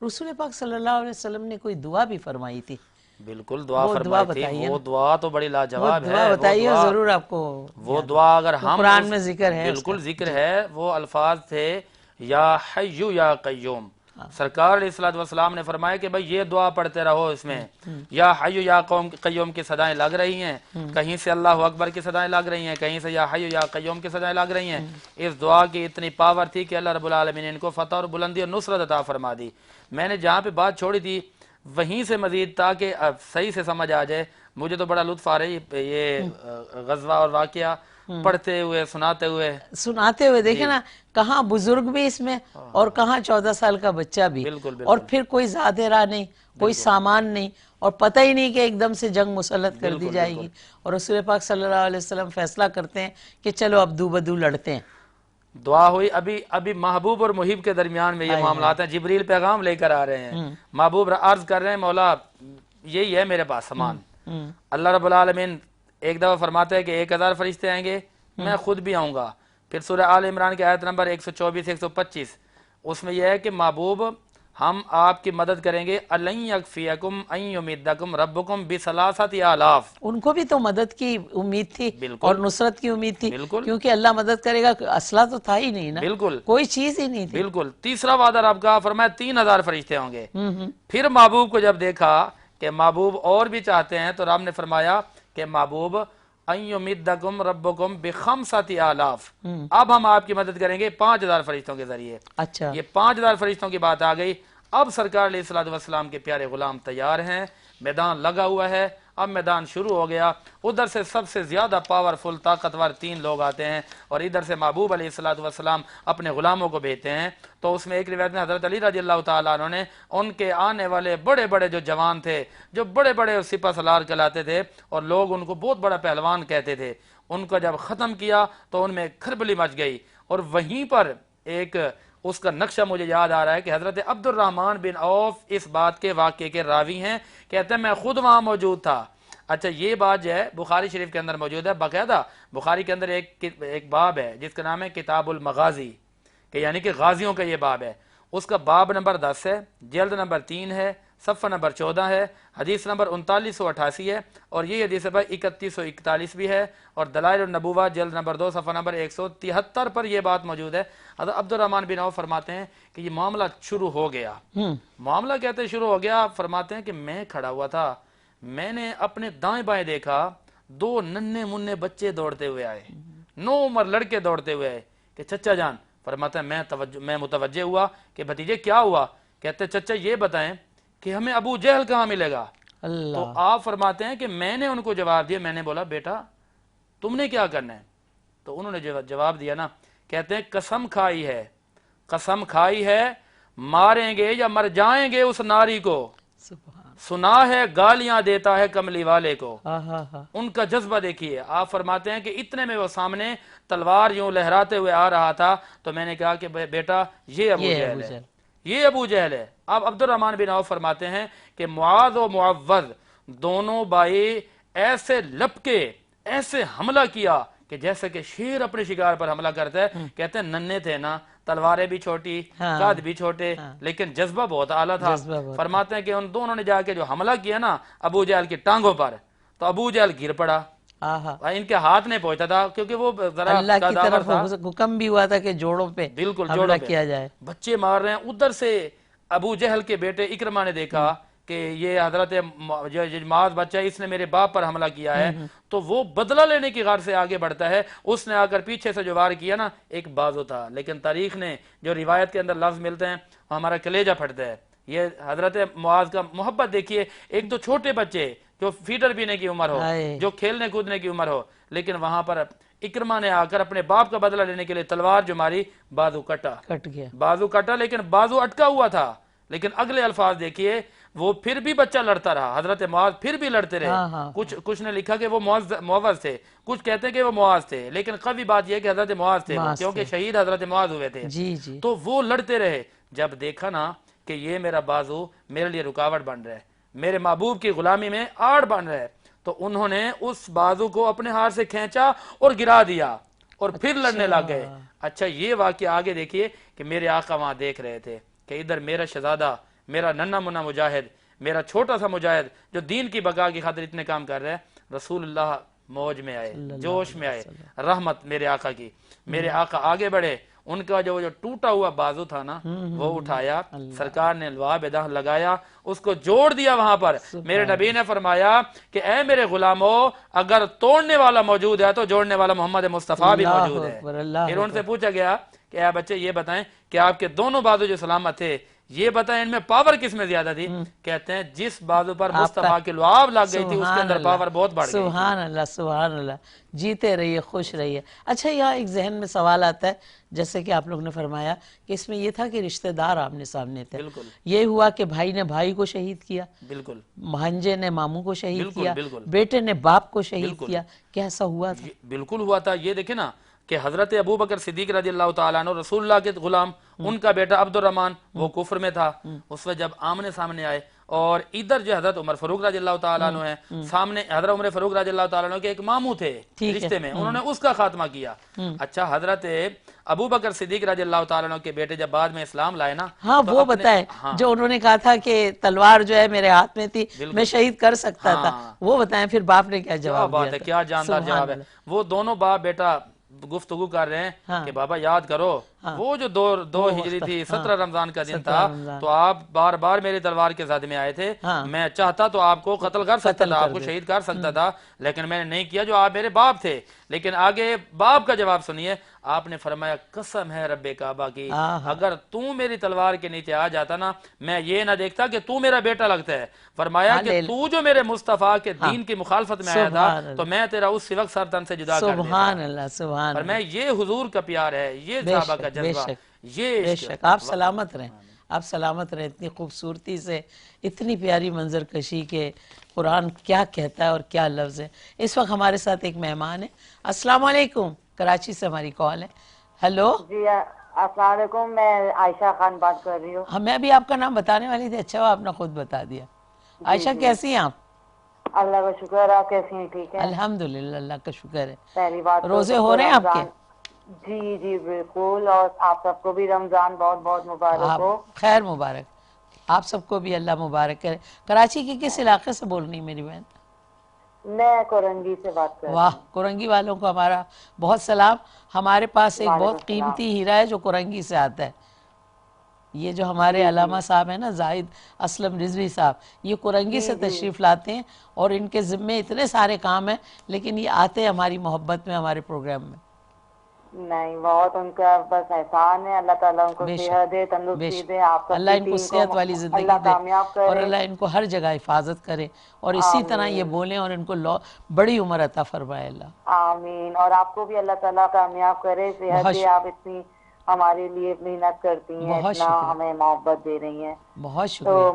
رسول پاک صلی اللہ علیہ وسلم نے کوئی دعا بھی فرمائی تھی. بالکل دعا وہ دعا فرمائی تھی. بتائیے وہ نا. دعا تو بڑی وہ لاجواب ہے. دعا بتائیے ضرور آپ کو. وہ دعا اگر ہم قرآن میں ذکر ہے. بالکل ذکر ہے. وہ الفاظ تھے یا حیو یا قیوم. سرکار علیہ الصلوۃ والسلام نے فرمایا کہ بھئی یہ دعا پڑھتے رہو. اس میں یا حیو یا قیوم کی صدائیں لگ رہی ہیں، کہیں سے اللہ اکبر کی صدائیں لگ رہی ہیں، کہیں سے یا حیو یا قیوم کی صدائیں لگ رہی ہیں. اس دعا کی اتنی پاور تھی کہ اللہ رب العالمین نے ان کو فتح اور بلندی اور نصرت عطا فرما دی. میں نے جہاں پہ بات چھوڑی تھی وہیں سے مزید تاکہ صحیح سے سمجھ آ جائے. مجھے تو بڑا لطف آ رہی یہ غزوہ اور واقعہ پڑھتے ہوئے سناتے ہوئے. دیکھیں نا کہاں بزرگ بھی اس میں اور کہاں 14 سال کا بچہ بھی. بالکل اور پھر کوئی ذات راہ نہیں، کوئی سامان نہیں، اور پتہ ہی نہیں کہ ایک دم سے جنگ مسلط کر دی جائے گی. اور رسول پاک صلی اللہ علیہ وسلم فیصلہ کرتے ہیں کہ چلو اب دو بدو لڑتے ہیں. دعا ہوئی. ابھی محبوب اور محب کے درمیان میں یہ معاملات ہیں. جبریل پیغام لے کر آ رہے ہیں، محبوب عرض کر رہے ہیں مولا یہی ہے میرے پاس سامان. اللہ رب العالمین ایک دفعہ فرماتے ہیں کہ 1000 فرشتے آئیں گے، میں خود بھی آؤں گا. پھر سورہ آل عمران کی آیت نمبر 124-125 اس میں یہ ہے کہ محبوب ہم آپ کی مدد کریں گے. الَّن یکفیکم ان یمدکم ربکم بثلاثۃ آلاف. ان کو بھی تو مدد کی امید تھی اور نصرت کی امید تھی، بالکل. کیونکہ اللہ مدد کرے گا. اسلحہ تو تھا ہی نہیں نا، بالکل کوئی چیز ہی نہیں تھی. بالکل. تیسرا وعدہ رب کا فرمایا 3000 فرشتے ہوں گے. پھر محبوب کو جب دیکھا کہ محبوب اور بھی چاہتے ہیں تو رب نے فرمایا کہ محبوب ان یمدکم ربکم بخمسۃ آلاف. اب ہم آپ کی مدد کریں گے 5000 فرشتوں کے ذریعے. اچھا یہ 5000 فرشتوں کی بات آ گئی. اب سرکار علیہ الصلوۃ والسلام کے پیارے غلام تیار ہیں، میدان لگا ہوا ہے. اب میدان شروع ہو گیا. ادھر سے سب سے زیادہ پاورفل طاقتور 3 لوگ آتے ہیں اور ادھر سے محبوب علیہ الصلوۃ والسلام اپنے غلاموں کو بھیجتے ہیں. تو اس میں ایک روایت میں حضرت علی رضی اللہ تعالیٰ عنہ نے ان کے آنے والے بڑے بڑے جو جوان تھے، جو بڑے بڑے سپہ سالار کہلاتے تھے اور لوگ ان کو بہت بڑا پہلوان کہتے تھے، ان کو جب ختم کیا تو ان میں کھلبلی مچ گئی. اور وہیں پر ایک اس کا نقشہ مجھے یاد آ رہا ہے کہ حضرت عبد الرحمن بن عوف اس بات کے واقعے کے راوی ہیں. کہتے ہیں میں خود وہاں موجود تھا. اچھا یہ بات جو ہے بخاری شریف کے اندر موجود ہے. باقاعدہ بخاری کے اندر ایک باب ہے جس کا نام ہے کتاب المغازی، کہ یعنی کہ غازیوں کا یہ باب ہے. اس کا باب نمبر 10 ہے، جلد نمبر 3 ہے، صفحہ نمبر 14 ہے، حدیث نمبر 3988 ہے، اور یہ حدیث نمبر 3141 بھی ہے. اور دلائل النبوہ جلد نمبر 2 صفحہ نمبر 173 پر یہ بات موجود ہے. حضرت عبد الرحمن بن عوف فرماتے ہیں کہ یہ معاملہ شروع ہو گیا. معاملہ کہتے شروع ہو گیا. فرماتے ہیں کہ میں کھڑا ہوا تھا، میں نے اپنے دائیں بائیں دیکھا 2 ننھے منھے بچے دوڑتے ہوئے آئے، 9 عمر لڑکے دوڑتے ہوئے آئے کہ چچا جان. فرماتا ہے میں متوجہ ہوا کہ بھتیجے کیا ہوا. کہتے چچا یہ بتائیں کہ ہمیں ابو جہل کہاں ملے گا. تو آپ فرماتے ہیں کہ میں نے ان کو جواب دیا. میں نے بولا بیٹا تم نے کیا کرنا ہے؟ تو انہوں نے جواب دیا نا، کہتے ہیں قسم کھائی ہے ماریں گے یا مر جائیں گے اس ناری کو. سنا ہے گالیاں دیتا ہے کملی والے کو. ان کا جذبہ دیکھیے. آپ فرماتے ہیں کہ اتنے میں وہ سامنے تلوار یوں لہراتے ہوئے آ رہا تھا تو میں نے کہا کہ بیٹا یہ ابو جہل ہے، یہ ابو جہل ہے. اب عبد الرحمن بن عوف فرماتے ہیں کہ معاذ و معوذ دونوں بھائی ایسے لپکے، ایسے حملہ کیا کہ جیسے کہ شیر اپنے شکار پر حملہ کرتا ہے. کہتے ہیں ننھے تھے نا، تلواریں بھی چھوٹی، قد بھی چھوٹے، لیکن جذبہ بہت اعلیٰ تھا. فرماتے ہیں کہ ان دونوں نے جا کے جو حملہ کیا نا ابو جہل کی ٹانگوں پر، تو ابو جہل گر پڑا. ان کے ہاتھ نہیں پہنچتا تھا کیونکہ وہ ذرا اللہ کی طرف حکم بھی ہوا تھا کہ جوڑوں پہ بالکل حملہ کیا جائے. بچے مار رہے ہیں. ادھر سے ابو جہل کے بیٹے اکرمہ نے دیکھا کہ یہ حضرت جو معاذ بچہ ہے اس نے میرے باپ پر حملہ کیا ہے، تو وہ بدلہ لینے کی غرض سے آگے بڑھتا ہے. اس نے آ کر پیچھے سے جو وار کیا نا ایک بازو تھا، لیکن تاریخ نے جو روایت کے اندر لفظ ملتے ہیں وہ ہمارا کلیجہ پھٹتا ہے. یہ حضرت معاذ کا محبت دیکھیے، ایک تو چھوٹے بچے جو فیڈر پینے کی عمر ہو، جو کھیلنے کودنے کی عمر ہو، لیکن وہاں پر اکرمہ نے آ کر اپنے باپ کا بدلہ لینے کے لیے تلوار جو ماری، بازو کٹ گیا. بازو کٹا، لیکن بازو اٹکا ہوا تھا. لیکن اگلے الفاظ دیکھیے، وہ پھر بھی بچہ لڑتا رہا، حضرت معاذ پھر بھی لڑتے رہے. کچھ نے لکھا کہ وہ معوذ تھے، کچھ کہتے ہیں کہ وہ معاذ تھے، لیکن قوی بات یہ ہے کہ حضرت معاذ تھے کیونکہ شہید حضرت معاذ ہوئے تھے. تو وہ لڑتے رہے. جب دیکھا نا کہ یہ میرا بازو میرے لیے رکاوٹ بن رہا ہے، میرے محبوب کی غلامی میں آڑ بن رہا ہے، تو انہوں نے اس بازو کو اپنے ہاتھ سے کھینچا اور گرا دیا اور پھر لڑنے لگ گئے. اچھا یہ واقعہ آگے دیکھیے کہ میرے آقا وہاں دیکھ رہے تھے کہ ادھر میرا شہزادہ، میرا ننھا منا مجاہد، میرا چھوٹا سا مجاہد جو دین کی بقا کی خاطر اتنے کام کر رہے ہیں. رسول اللہ موج میں آئے، جوش میں آئے، رحمت میرے آقا کی. میرے آقا آگے بڑھے، ان کا جو ٹوٹا ہوا بازو تھا نا وہ اٹھایا، سرکار نے لعاب دہ لگایا، اس کو جوڑ دیا وہاں پر. میرے نبی نے فرمایا کہ اے میرے غلاموں، اگر توڑنے والا موجود ہے تو جوڑنے والا محمد مصطفیٰ بھی موجود ہے. پھر ان سے پوچھا گیا کہ اے بچے یہ بتائیں کہ آپ کے دونوں بازو جو سلامت تھے، یہ بتائیں ان میں پاور کس میں زیادہ تھی؟ کہتے ہیں جس بازو پر مصطفیٰ کی لعاب لگ گئی تھی اس کے اندر پاور بہت بڑھ گئی. سبحان اللہ، سبحان اللہ. جیتے رہیے، خوش رہیے. اچھا یہاں ایک ذہن میں سوال آتا ہے، جیسے کہ آپ لوگ نے فرمایا کہ اس میں یہ تھا کہ رشتہ دار آمنے سامنے تھے. یہ ہوا کہ بھائی نے بھائی کو شہید کیا، بالکل بھانجے نے ماموں کو شہید کیا، بیٹے نے باپ کو شہید کیا. کیا ایسا ہوا تھا؟ بالکل ہوا تھا. یہ دیکھیں نا کہ حضرت ابو بکر صدیق رضی اللہ تعالیٰ عنہ رسول اللہ کے غلام، ان کا بیٹا عبد الرحمن وہ کفر میں تھا. اس وقت جب آمنے سامنے آئے، اور ادھر جو حضرت عمر فاروق رضی اللہ تعالیٰ عنہ ہیں، سامنے حضرت عمر فاروق رضی اللہ تعالیٰ عنہ کے ایک ماموں تھے رشتے میں، انہوں نے اس کا خاتمہ کیا. اچھا حضرت ابو بکر صدیق رضی اللہ تعالیٰ عنہ کے بیٹے جب بعد میں اسلام لائے نا، ہاں وہ بتائے جو انہوں نے کہا تھا کہ تلوار جو ہے میرے ہاتھ میں تھی، میں شہید کر سکتا تھا، وہ بتائیں پھر باپ نے کیا جواب دیا. کیا جاندار جواب ہے. وہ دونوں باپ بیٹا گفتگو کر رہے ہیں کہ بابا یاد کرو وہ جو دو ہجری تھی، 17 رمضان کا دن تھا، تو آپ بار بار میری تلوار کے صدمے آئے تھے. میں چاہتا تو آپ کو قتل کر سکتا تھا، آپ کو شہید کر سکتا تھا، لیکن میں نے نہیں کیا جو آپ میرے باپ تھے. لیکن آگے باپ کا جواب سنیے. آپ نے فرمایا قسم ہے رب کعبہ کی، اگر تو میری تلوار کے نیچے آ جاتا نا، میں یہ نہ دیکھتا کہ تو میرا بیٹا لگتا ہے. فرمایا کہ تو جو میرے مصطفیٰ کے دین کی مخالفت میں آیا تھا تو میں تیرا اس وقت سر تن سے جدا کر دیتا. سبحان اللہ، سبحان اللہ. فرمایا یہ حضور کا پیار ہے، یہ صحابہ کا جذبہ، یہ بے شک. آپ سلامت رہیں، آپ سلامت رہیں. اتنی خوبصورتی سے، اتنی پیاری منظر کشی کے قرآن کیا کہتا ہے اور کیا لفظ ہے. اس وقت ہمارے ساتھ ایک مہمان ہے. السلام علیکم، کراچی سے ہماری کال ہے. ہیلو جی السلام علیکم، میں عائشہ خان بات کر رہی ہوں. میں بھی آپ کا نام بتانے والی تھی، اچھا آپ نے خود بتا دیا. عائشہ کیسی ہیں آپ؟ اللہ کا شکر. آپ کیسی ہیں؟ ٹھیک ہے الحمدللہ، اللہ کا شکر ہے. پہلی بات روزے ہو رہے ہیں آپ کے؟ جی جی بالکل، اور آپ سب کو بھی رمضان بہت بہت مبارک ہو. خیر مبارک، آپ سب کو بھی اللہ مبارک کرے. کراچی کے کس علاقے سے بول رہی میری بہن؟ میں کورنگی سے بات کر رہی ہوں. واہ، کورنگی والوں کو ہمارا بہت سلام. ہمارے پاس ایک بہت قیمتی ہیرا ہے جو کورنگی سے آتا ہے. یہ جو ہمارے علامہ صاحب ہیں نا، زاہد اسلم رضوی صاحب، یہ کورنگی سے تشریف لاتے ہیں اور ان کے ذمے اتنے سارے کام ہیں، لیکن یہ آتے ہیں ہماری محبت میں، ہمارے پروگرام میں. نہیں، بہت ان کا بس احسان ہے. اللہ تعالیٰ ان کو صحت دے، تندرستی دے. آپ اللہ ان کو صحت والی زندگی دے اور اللہ ان کو ہر جگہ حفاظت کرے، اور اسی طرح یہ بولیں اور ان کو بڑی عمر عطا فرمائے اللہ. آمین. اور آپ کو بھی اللہ تعالیٰ کامیاب کرے، صحت دے. آپ اتنی ہمارے لیے محنت کرتی ہیں، اتنا ہمیں محبت دے رہی ہیں. بہت شکریہ. تو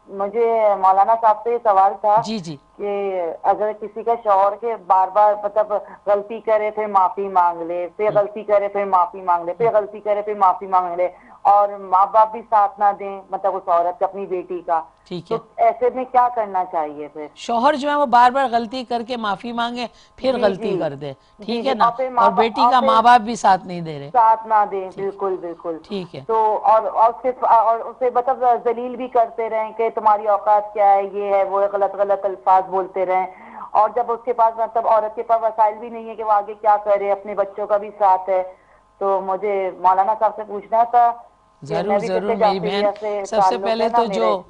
مجھے مولانا صاحب سے یہ سوال تھا جی جی کہ اگر کسی کا شوہر کے بار بار مطلب غلطی کرے پھر معافی مانگ لے، پھر غلطی کرے پھر معافی مانگ لے، پھر غلطی کرے پھر معافی مانگ لے، اور ماں باپ بھی ساتھ نہ دیں مطلب اس عورت کا، اپنی بیٹی کا، ٹھیک ہے، تو ایسے میں کیا کرنا چاہیے پھر؟ شوہر جو ہے وہ بار بار غلطی کر کے معافی مانگے پھر غلطی کر دے، ٹھیک ہے نا، اور بیٹی کا ماں باپ بھی ساتھ نہیں دے رہے، ساتھ نہ دیں، بالکل بالکل ٹھیک ہے. تو اور اسے مطلب ذلیل بھی کرتے رہیں کہ تمہاری اوقات کیا ہے، یہ ہے وہ، غلط غلط الفاظ بولتے رہیں، اور جب اس کے پاس مطلب عورت کے پاس وسائل بھی نہیں ہے کہ وہ آگے کیا کرے، اپنے بچوں کا بھی ساتھ ہے. تو مجھے مولانا صاحب سے پوچھنا تھا ضرور ضرور میری بہن، سب سے پہلے تو جو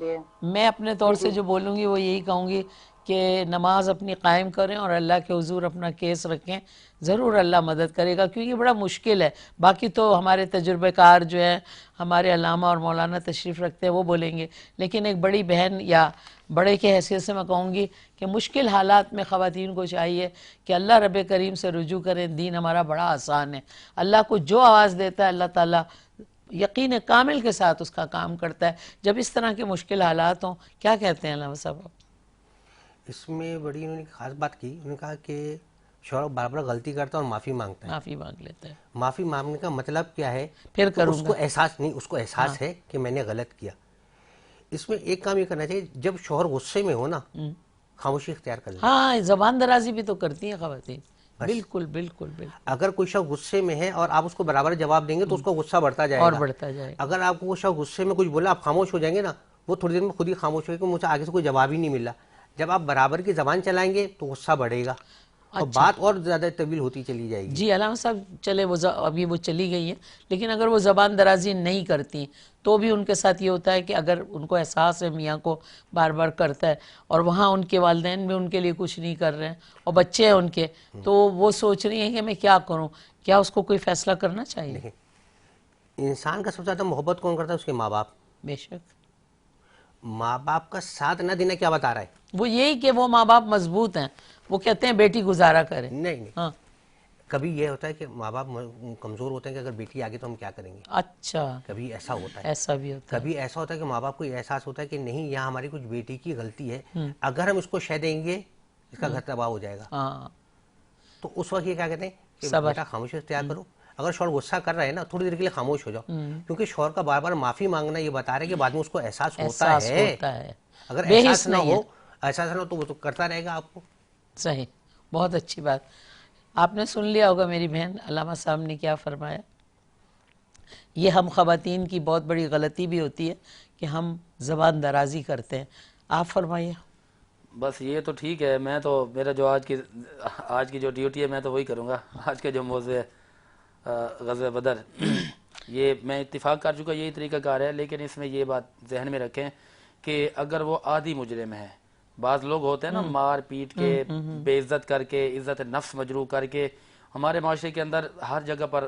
میں اپنے طور سے جو بولوں گی وہ یہی کہوں گی کہ نماز اپنی قائم کریں اور اللہ کے حضور اپنا کیس رکھیں، ضرور اللہ مدد کرے گا، کیونکہ بڑا مشکل ہے۔ باقی تو ہمارے تجربہ کار جو ہیں، ہمارے علامہ اور مولانا تشریف رکھتے ہیں، وہ بولیں گے، لیکن ایک بڑی بہن یا بڑے کے حیثیت سے میں کہوں گی کہ مشکل حالات میں خواتین کو چاہیے کہ اللہ رب کریم سے رجوع کریں۔ دین ہمارا بڑا آسان ہے، اللہ کو جو آواز دیتا ہے اللہ تعالیٰ یقین کامل کے ساتھ اس کا کام کرتا ہے۔ جب اس طرح کے مشکل حالات ہوں، کیا کہتے ہیں علامہ صاحب؟ اس میں بڑی انہوں نے خاص بات کی، انہوں نے کہا کہ شوہر بار بار غلطی کرتا ہے اور معافی مانگتا ہے۔ معافی مانگ لیتا ہے، معافی مانگنے کا مطلب کیا ہے؟ پھر کروں اس کو احساس نہیں، اس کو احساس ہے کہ میں نے غلط کیا۔ اس میں ایک کام یہ کرنا چاہیے، جب شوہر غصے میں ہو نا، خاموشی اختیار کر لیں۔ ہاں، زبان درازی بھی تو کرتی ہیں خواتین، بالکل بالکل بالکل۔ اگر کوئی شخص غصے میں ہے اور آپ اس کو برابر جواب دیں گے تو اس کا غصہ بڑھتا جائے گا اور بڑھتا جائے گا۔ اگر آپ کو وہ شخص غصے میں کچھ بولا، آپ خاموش ہو جائیں گے نا، وہ تھوڑی دیر میں خود ہی خاموش ہوگا کہ مجھے آگے سے کوئی جواب ہی نہیں ملا۔ جب آپ برابر کی زبان چلائیں گے تو غصہ بڑھے گا اور بات اور زیادہ طویل ہوتی چلی جائے گی۔ جی علامہ صاحب، چلے وہ ابھی وہ چلی گئی ہیں، لیکن اگر وہ زبان درازی نہیں کرتی تو بھی ان کے ساتھ یہ ہوتا ہے کہ اگر ان کو احساس ہے میاں کو بار بار کرتا ہے اور وہاں ان کے والدین بھی ان کے لیے کچھ نہیں کر رہے ہیں اور بچے ہیں ان کے، تو وہ سوچ رہی ہیں کہ میں کیا کروں، کیا اس کو کوئی فیصلہ کرنا چاہیے؟ انسان کا سب سے زیادہ محبت کون کرتا ہے؟ اس کے ماں باپ۔ بے شک۔ ماں باپ کا ساتھ نہ دینا کیا بتا رہا ہے؟ وہ یہی کہ وہ ماں باپ مضبوط ہیں، وہ کہتے ہیں بیٹی گزارا کرے۔ نہیں، ہاں، کبھی یہ ہوتا ہے کہ ماں باپ کمزور ہوتے ہیں کہ اگر بیٹی آگے تو ہم کیا کریں گے۔ اچھا، کبھی ایسا ہوتا ہے، ایسا بھی ہوتا ہے۔ کبھی ایسا ہوتا ہے کہ ماں باپ کو یہ احساس ہوتا ہے کہ نہیں، یہاں ہماری کچھ بیٹی کی غلطی ہے، اگر ہم اس کو شے دیں گے اس کا گھر تباہ ہو جائے گا۔ ہاں، تو اس وقت یہ کیا کہتے ہیں کہ صبر۔ بیٹا خاموشی اختیار کرو۔ اگر شوہر غصہ کر رہا ہے نا، تھوڑی دیر کے لیے خاموش ہو جاؤ، کیونکہ شوہر کا بار بار معافی مانگنا یہ بتا رہا ہے کہ بعد میں اس کو احساس ہوتا ہے۔ اگر احساس نہ ہو تو وہ تو کرتا رہے گا آپ کو۔ صحیح، بہت اچھی بات۔ آپ نے سن لیا ہوگا میری بہن علامہ صاحب نے کیا فرمایا۔ یہ ہم خواتین کی بہت بڑی غلطی بھی ہوتی ہے کہ ہم زبان درازی کرتے ہیں۔ آپ فرمائیے۔ بس یہ تو ٹھیک ہے، میں تو میرا جو آج کی جو ڈیوٹی ہے میں تو وہی کروں گا۔ آج کا جو موضوع ہے غزوہ بدر، یہ میں اتفاق کر چکا، یہی طریقہ کار ہے، لیکن اس میں یہ بات ذہن میں رکھیں کہ اگر وہ عادی مجرم ہے، بعض لوگ ہوتے ہیں نا مار پیٹ کے، بے عزت کر کے، عزت نفس مجروح کر کے، ہمارے معاشرے کے اندر ہر جگہ پر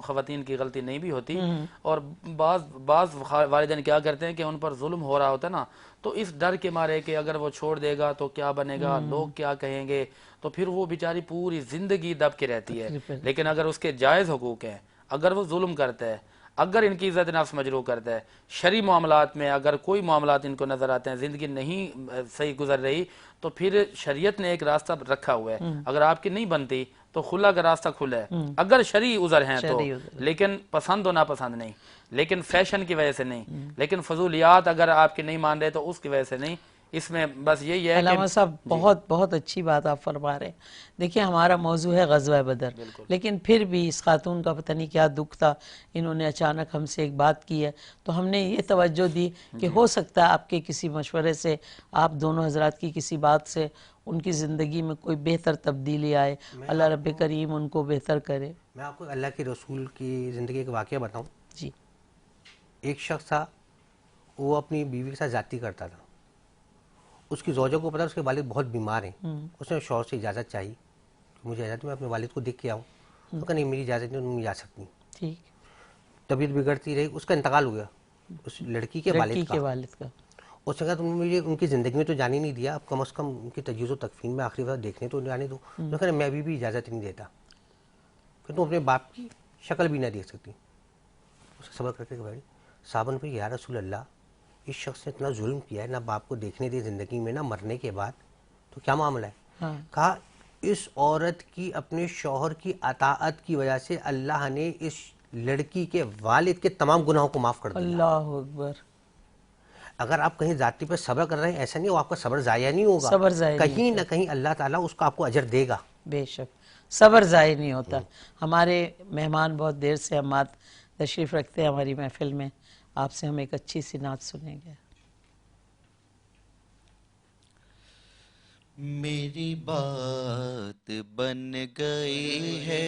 خواتین کی غلطی نہیں بھی ہوتی، اور بعض والدین کیا کرتے ہیں کہ ان پر ظلم ہو رہا ہوتا ہے نا، تو اس ڈر کے مارے کہ اگر وہ چھوڑ دے گا تو کیا بنے گا، لوگ کیا کہیں گے، تو پھر وہ بیچاری پوری زندگی دب کے رہتی ہے۔ لیکن اگر اس کے جائز حقوق ہیں، اگر وہ ظلم کرتا ہے، اگر ان کی عزت نفس مجروح کرتا ہے، شرعی معاملات میں اگر کوئی معاملات ان کو نظر آتے ہیں، زندگی نہیں صحیح گزر رہی، تو پھر شریعت نے ایک راستہ رکھا ہوا ہے، اگر آپ کی نہیں بنتی تو خلا کا راستہ کھلا ہے، اگر شرعی عذر ہیں تو، لیکن پسند و ناپسند نہیں، لیکن فیشن کی وجہ سے نہیں، لیکن فضولیات اگر آپ کی نہیں مان رہے تو اس کی وجہ سے نہیں۔ اس میں بس یہی ہے علامہ صاحب بہت بہت اچھی بات آپ فرما رہے ہیں۔ دیکھیں ہمارا موضوع ہے غزوہ بدر، لیکن پھر بھی اس خاتون کا پتہ نہیں کیا دکھ تھا، انہوں نے اچانک ہم سے ایک بات کی ہے، تو ہم نے یہ توجہ دی کہ ہو سکتا ہے آپ کے کسی مشورے سے، آپ دونوں حضرات کی کسی بات سے ان کی زندگی میں کوئی بہتر تبدیلی آئے، اللہ رب کریم ان کو بہتر کرے۔ میں آپ کو اللہ کے رسول کی زندگی ایک واقعہ بتاؤں۔ جی، ایک شخص تھا، وہ اپنی بیوی کے ساتھ زیادتی کرتا تھا، اس کی زوجہ کو پتا اس کے والد بہت بیمار ہیں، اس نے شوہر سے اجازت چاہی کہ مجھے اجازت میں اپنے والد کو دیکھ کے آؤں، تو کہا نہیں میری اجازت نہیں، تم نہیں جا سکتی۔ ٹھیک، طبیعت بگڑتی رہی، اس کا انتقال ہو گیا اس لڑکی کے والد کا۔ اس نے کہا تم نے مجھے ان کی زندگی میں تو جانے نہیں دیا، اب کم از کم ان کی تجویز و تکفین میں آخری بار دیکھنے تو جانے دو۔ اس نے کہا میں ابھی بھی اجازت نہیں دیتا کہ تم اپنے باپ کی شکل بھی نہ دیکھ سکتی۔ اس صبر کر کے بھائی صاحبن پہ یا رسول اللہ، اس شخص نے اتنا ظلم کیا ہے، نہ باپ کو دیکھنے دے زندگی میں، نہ مرنے کے بعد، تو کیا معاملہ ہے؟ کہا اس عورت کی اپنے شوہر کی اطاعت کی وجہ سے اللہ نے اس لڑکی کے والد کے تمام گناہوں کو معاف کر دیا۔ اللہ اکبر۔ اگر آپ کہیں ذاتی پہ صبر کر رہے ہیں، ایسا نہیں ہو آپ کا صبر ضائع نہیں ہوگا، صبر ضائع کہیں نہ کہیں اللہ تعالیٰ اس کا آپ کو اجر دے گا۔ بے شک صبر ضائع نہیں ہوتا۔ ہمارے مہمان بہت دیر سے ہمات تشریف رکھتے ہیں ہماری محفل میں، آپ سے ہم ایک اچھی سی نعت سنیں گے۔ میری بات بن گئی ہے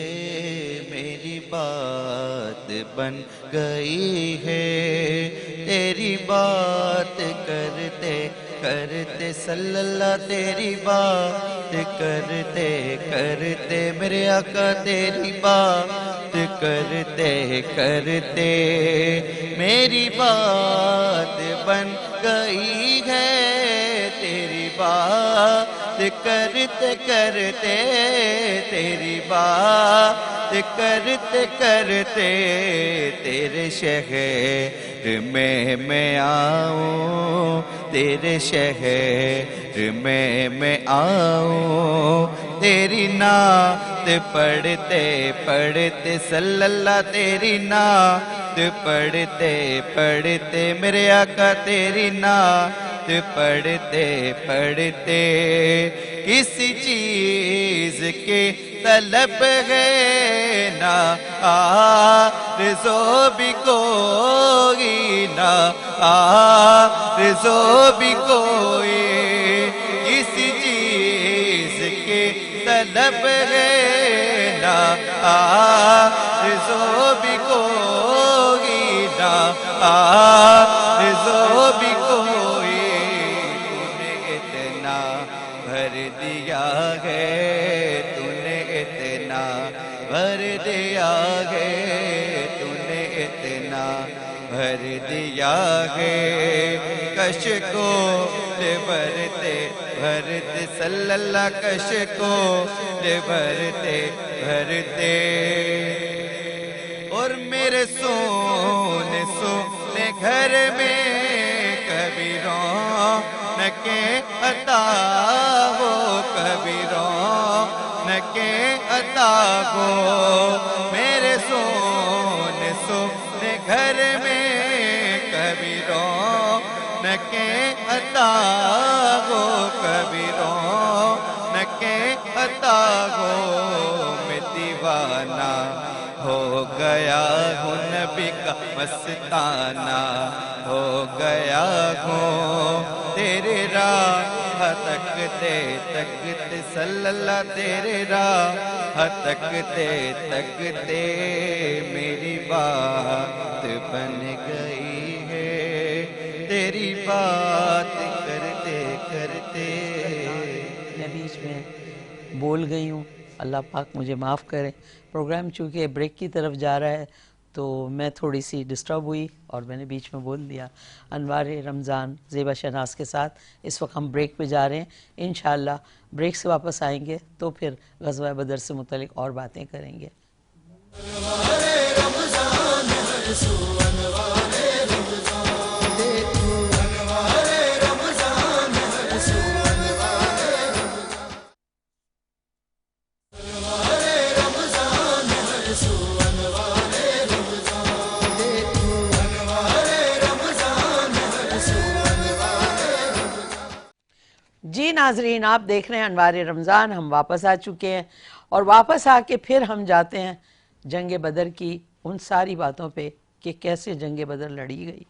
میری بات بن گئی ہے تیری بات کرتے کرتے صلی اللہ تیری بات کرتے کرتے میرے آقا تیری بات کرتے کرتے میری بات بن گئی ہے تیری بات کرتے کرتے تیری بات کرتے کرتے تیرے شہر میں آؤں تیرے شہر میں آؤں تیری نعت پڑھتے پڑھتے صلی اللہ تیری نعت پڑھتے پڑھتے میرے آقا تیری نعت پڑھتے پڑھتے کسی چیز کے طلب ہے نہ آرزو بھی کوئی نہ آرزو بھی کوئی کسی چیز کے طلب ہے نہ آرزو بھی کوئی نہ آرزو بھی کوئی بھر دیا ہے تو نے اتنا بھر دیا ہے تو نے اتنا بھر دیا ہے کش کو بھرتے بھرتے صلی اللہ کش کو بھرتے بھرتے اور میرے سونے سونے گھر میں کبھی رونقیں عطا ہو کبھی رونقیں عطا ہو میرے سونے سونے گھر میں کبھی رونقیں عطا ہو کبھی رونقیں عطا ہو میں دیوانہ ہو گیا ہوں نبی کا مستانہ ہو گیا ہوں تیرے راہ تکتے تکتے صلی اللہ تیرے راہ تکتے تکتے میری بات بن گئی ہے تیری بات کرتے کرتے میں بیچ میں بول گئی ہوں، اللہ پاک مجھے معاف کرے۔ پروگرام چونکہ بریک کی طرف جا رہا ہے تو میں تھوڑی سی ڈسٹرب ہوئی اور میں نے بیچ میں بول دیا۔ انوار رمضان زیبا شہناز کے ساتھ اس وقت ہم بریک پہ جا رہے ہیں، انشاءاللہ بریک سے واپس آئیں گے تو پھر غزوہ بدر سے متعلق اور باتیں کریں گے۔ جی ناظرین، آپ دیکھ رہے ہیں انوار رمضان، ہم واپس آ چکے ہیں اور واپس آ کے پھر ہم جاتے ہیں جنگ بدر کی ان ساری باتوں پہ کہ کیسے جنگ بدر لڑی گئی،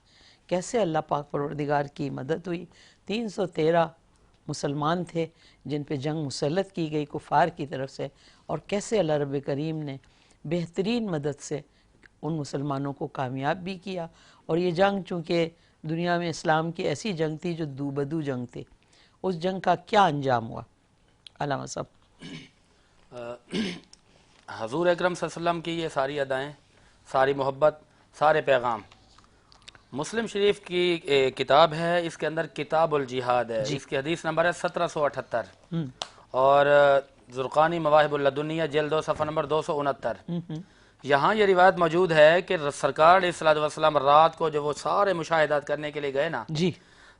کیسے اللہ پاک پروردگار کی مدد ہوئی۔ 313 مسلمان تھے جن پہ جنگ مسلط کی گئی کفار کی طرف سے، اور کیسے اللہ رب کریم نے بہترین مدد سے ان مسلمانوں کو کامیاب بھی کیا۔ اور یہ جنگ چونکہ دنیا میں اسلام کی ایسی جنگ تھی جو دو بدو جنگ تھی، اس جنگ کا کیا انجام ہوا علامہ صاحب؟ حضور اکرم صلی اللہ علیہ وسلم کی یہ ساری ادائیں، ساری محبت، سارے پیغام مسلم شریف کی کتاب ہے، اس کے اندر کتاب الجہاد ہے، اس کی حدیث نمبر ہے 1778 اور زرقانی مواہب اللدنیہ جلد 2 صفحہ نمبر 269۔ یہاں یہ روایت موجود ہے کہ سرکار علیہ الصلوۃ والسلام رات کو جو وہ سارے مشاہدات کرنے کے لیے گئے نا جی،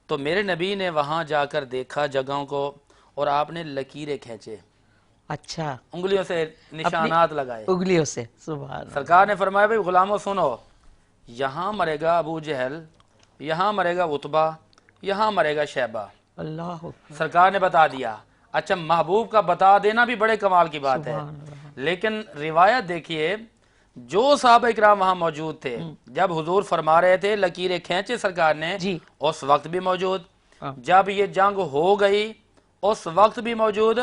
تو میرے نبی نے وہاں جا کر دیکھا جگہوں کو اور آپ نے لکیریں کھینچے، اچھا، انگلیوں سے نشانات لگائے، انگلیوں سے، سبحان اللہ۔ سرکار نے فرمایا بھائی غلاموں سنو، یہاں مرے گا ابو جہل، یہاں مرے گا عتبہ، یہاں مرے گا شیبہ۔ اللہ سرکار نے بتا دیا۔ اچھا، محبوب کا بتا دینا بھی بڑے کمال کی بات ہے، لیکن روایت دیکھیے جو صحابہ اکرام وہاں موجود تھے جب حضور فرما رہے تھے لکیریں کھینچے سرکار نے، اس وقت بھی موجود، جب یہ جنگ ہو گئی اس وقت بھی موجود۔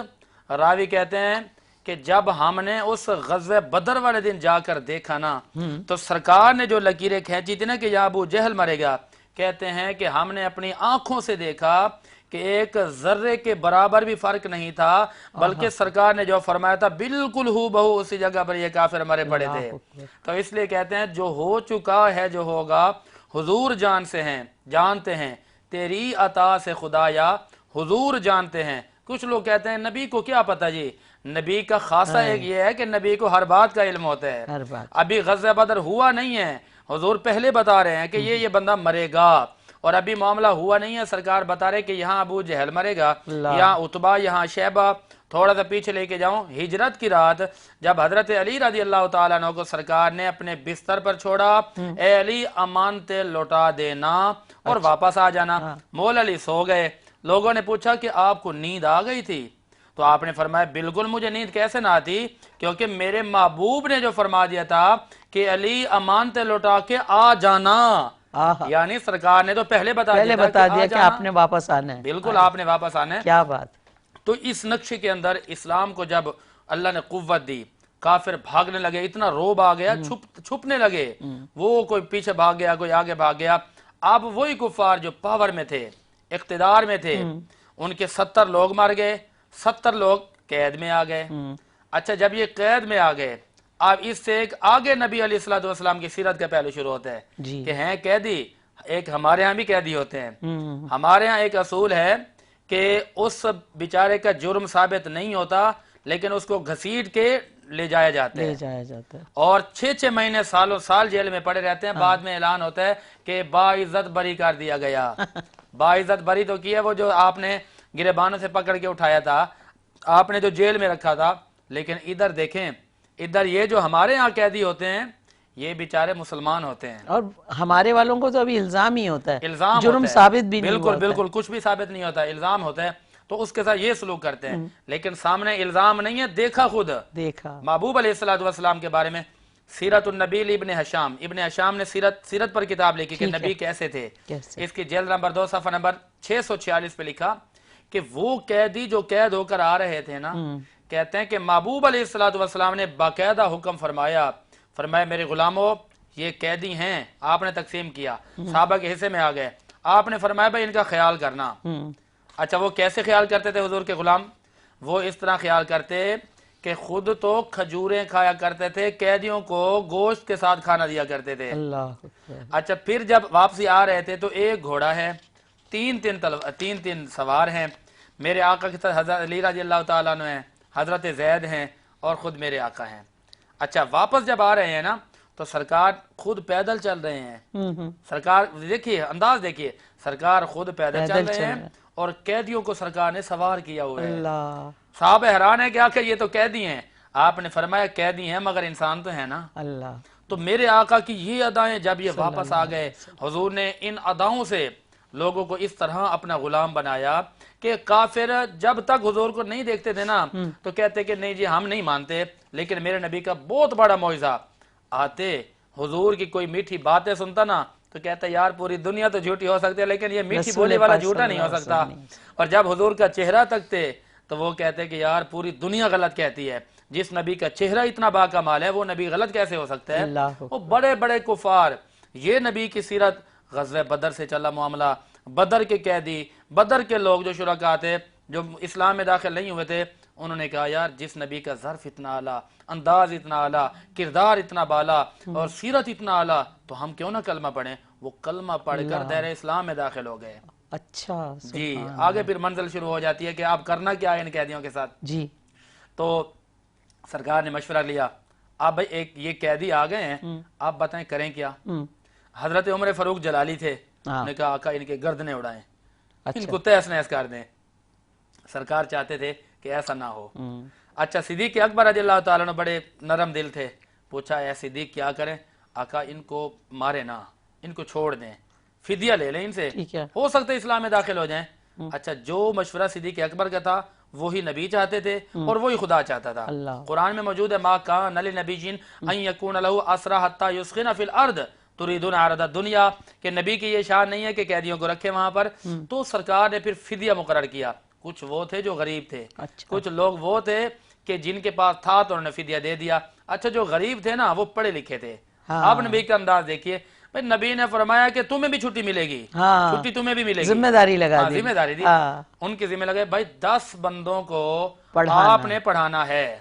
راوی کہتے ہیں کہ جب ہم نے اس غزوہ بدر والے دن جا کر دیکھا نا تو سرکار نے جو لکیریں کھینچی تھی نا کہ یا ابو جہل مرے گا، کہتے ہیں کہ ہم نے اپنی آنکھوں سے دیکھا کہ ایک ذرے کے برابر بھی فرق نہیں تھا، بلکہ سرکار نے جو فرمایا تھا بالکل ہو بہو اسی جگہ پر یہ کافر مرے پڑے تھے۔ تو اس لیے کہتے ہیں جو ہو چکا ہے جو ہوگا حضور جانتے ہیں تیری عطا سے خدایا حضور جانتے ہیں۔ کچھ لوگ کہتے ہیں نبی کو کیا پتہ جی، نبی کا خاصہ ایک یہ ہے کہ نبی کو ہر بات کا علم ہوتا ہے۔ ہر بات ابھی غزوہ بدر ہوا نہیں ہے، حضور پہلے بتا رہے ہیں کہ یہ بندہ مرے گا، اور ابھی معاملہ ہوا نہیں ہے، سرکار بتا رہے کہ یہاں ابو جہل مرے گا، یہاں عتبہ، یہاں شیبہ۔ تھوڑا سا پیچھے لے کے جاؤں، ہجرت کی رات جب حضرت علی رضی اللہ تعالیٰ عنہ کو سرکار نے اپنے بستر پر چھوڑا، اے علی امانتیں لوٹا دینا اور واپس آ جانا، مولا علی سو گئے۔ لوگوں نے پوچھا کہ آپ کو نیند آ گئی تھی؟ تو آپ نے فرمایا بالکل مجھے نیند کیسے نہ آتی، کیونکہ میرے محبوب نے جو فرما دیا تھا کہ علی امانتیں لوٹا کے آ جانا، یعنی سرکار نے تو پہلے بتا دیا کہ آپ نے واپس آنا ہے۔ بالکل آپ نے واپس آنا ہے۔ کیا بات۔ تو اس نقشے کے اندر اسلام کو جب اللہ نے قوت دی، کافر بھاگنے لگے، اتنا روب آ گیا، چھپنے لگے، وہ کوئی پیچھے بھاگ گیا، کوئی آگے بھاگ گیا۔ اب وہی کفار جو پاور میں تھے، اقتدار میں تھے، ان کے 70 لوگ مر گئے، 70 لوگ قید میں آ گئے۔ اچھا جب یہ قید میں آ گئے، اب اس سے ایک آگے نبی علیہ الصلوۃ والسلام کی سیرت کا پہلو شروع ہوتا ہے کہ ہیں قیدی، ایک ہمارے ہاں بھی قیدی ہوتے ہیں۔ ہمارے ہاں ایک اصول ہے کہ اس بیچارے کا جرم ثابت نہیں ہوتا، لیکن اس کو گھسیٹ کے لے جایا جاتا ہے، اور 6 مہینے سالوں سال جیل میں پڑے رہتے ہیں۔ بعد میں اعلان ہوتا ہے کہ باعزت بری کر دیا گیا۔ باعزت بری تو کیا وہ جو آپ نے گریبانوں سے پکڑ کے اٹھایا تھا، آپ نے جو جیل میں رکھا تھا۔ لیکن ادھر دیکھیں، ادھر یہ جو ہمارے ہاں قیدی ہوتے ہیں یہ بیچارے مسلمان ہوتے ہیں، اور ہمارے والوں کو تو ابھی الزام ہی ہوتا ہے، الزام جرم ثابت بھی نہیں ہوا ہوتا ہے۔ بالکل کچھ بھی ثابت نہیں ہوتا، الزام ہوتا ہے، تو اس کے ساتھ یہ سلوک کرتے ہیں۔ لیکن سامنے الزام نہیں ہے، دیکھا خود دیکھا محبوب علیہ الصلوۃ والسلام کے بارے میں سیرت النبی ابن ہشام نے سیرت پر کتاب لکھی کہ نبی کیسے تھے۔ اس کی جلد نمبر 2 صفحہ نمبر 646 پہ لکھا کہ وہ قیدی جو قید ہو کر آ رہے تھے نا، کہتے ہیں کہ محبوب علیہ الصلوۃ والسلام نے باقاعدہ حکم فرمایا میرے غلاموں یہ قیدی ہیں، آپ نے تقسیم کیا، صحابہ کے حصے میں آ گئے، آپ نے فرمایا بھائی ان کا خیال کرنا۔ اچھا وہ کیسے خیال کرتے تھے حضور کے غلام؟ وہ اس طرح خیال کرتے کہ خود تو کھجوریں کھایا کرتے تھے، قیدیوں کو گوشت کے ساتھ کھانا دیا کرتے تھے۔ اچھا پھر جب واپسی آ رہے تھے تو ایک گھوڑا ہے، تین سوار ہیں، میرے آقا کے ساتھ حضرت علی رضی اللہ تعالیٰ عنہ ہیں، حضرت زید ہیں، اور خود میرے آقا ہیں۔ اچھا واپس جب آ رہے ہیں نا تو سرکار خود پیدل چل رہے ہیں، سرکار دیکھیے انداز دیکھیے، سرکار خود پیدل چل رہے ہیں اور قیدیوں کو سرکار نے سوار کیا ہوا ہے۔ صحابہ حیران ہے کہ آخر یہ تو قیدی ہیں، آپ نے فرمایا قیدی ہیں مگر انسان تو ہے نا۔ تو میرے آقا کی یہ ادائیں جب یہ واپس آ گئے، حضور نے ان اداؤں سے لوگوں کو اس طرح اپنا غلام بنایا کہ کافر جب تک حضور کو نہیں دیکھتے تھے نا تو کہتے کہ نہیں جی ہم نہیں مانتے، لیکن میرے نبی کا بہت بڑا معجزہ، آتے حضور کی کوئی میٹھی باتیں سنتا نا تو کہتا یار پوری دنیا تو جھوٹی ہو سکتی ہے لیکن یہ میٹھی بولی والا جھوٹا نہیں ہو سکتا، اور جب حضور کا چہرہ تکتے تو وہ کہتے کہ یار پوری دنیا غلط کہتی ہے، جس نبی کا چہرہ اتنا باکمال ہے وہ نبی غلط کیسے ہو سکتا ہے؟ وہ بڑے بڑے کفار، یہ نبی کی سیرت، غزوہ بدر سے چلا معاملہ، بدر کے قیدی، بدر کے لوگ جو شرکاء تھے جو اسلام میں داخل نہیں ہوئے تھے، انہوں نے کہا یار جس نبی کا ظرف اتنا اعلیٰ، انداز اتنا اعلیٰ، کردار اتنا بالا اور سیرت اتنا اعلیٰ، تو ہم کیوں نہ کلمہ پڑھیں؟ وہ کلمہ پڑھ کر دائرہ اسلام میں داخل ہو گئے۔ اچھا جی آگے پھر منزل شروع ہو جاتی ہے کہ آپ کرنا کیا ہے ان قیدیوں کے ساتھ۔ جی تو سرکار نے مشورہ لیا، آپ بھائی ایک یہ قیدی آ گئے ہیں، آپ بتائیں کریں کیا؟ حضرت عمر فاروق جلالی تھے، انہوں نے کہا آقا ان کے گردنیں اڑائیں، ان کو تہس نہس کر دیں۔ سرکار چاہتے تھے کہ ایسا نہ ہو۔ اچھا صدیق اکبر رضی اللہ تعالیٰ نے بڑے نرم دل تھے، پوچھا اے صدیق کیا کریں؟ آقا ان کو مارے نہ، ان کو چھوڑ دیں، فدیہ لے لیں ان سے، ہو سکتا ہے اسلام میں داخل ہو جائیں۔ اچھا جو مشورہ صدیق اکبر کا تھا وہی نبی چاہتے تھے اور وہی خدا چاہتا تھا۔ قرآن میں موجود ہے ما کان لنبی ان یکون لہ اسری حتی یسخن فی الارض تریدون عرض الدنیا، کہ نبی کی یہ شان نہیں ہے کہ قیدیوں کو رکھے وہاں پر۔ تو سرکار نے پھر فدیہ مقرر کیا۔ کچھ وہ تھے جو غریب تھے، کچھ لوگ وہ تھے کہ جن کے پاس تھا تو انہوں نے فدیہ دے دیا. اچھا جو غریب تھے نا وہ پڑھے لکھے تھے. آپ نبی کا انداز دیکھیے، بھائی نبی نے فرمایا کہ تمہیں بھی چھٹی ملے گی، چھٹی تمہیں بھی ملے گی، ذمہ داری لگا دی، ذمہ داری دی. ان کی ذمہ لگے بھائی 10 بندوں کو آپ نے پڑھانا ہے.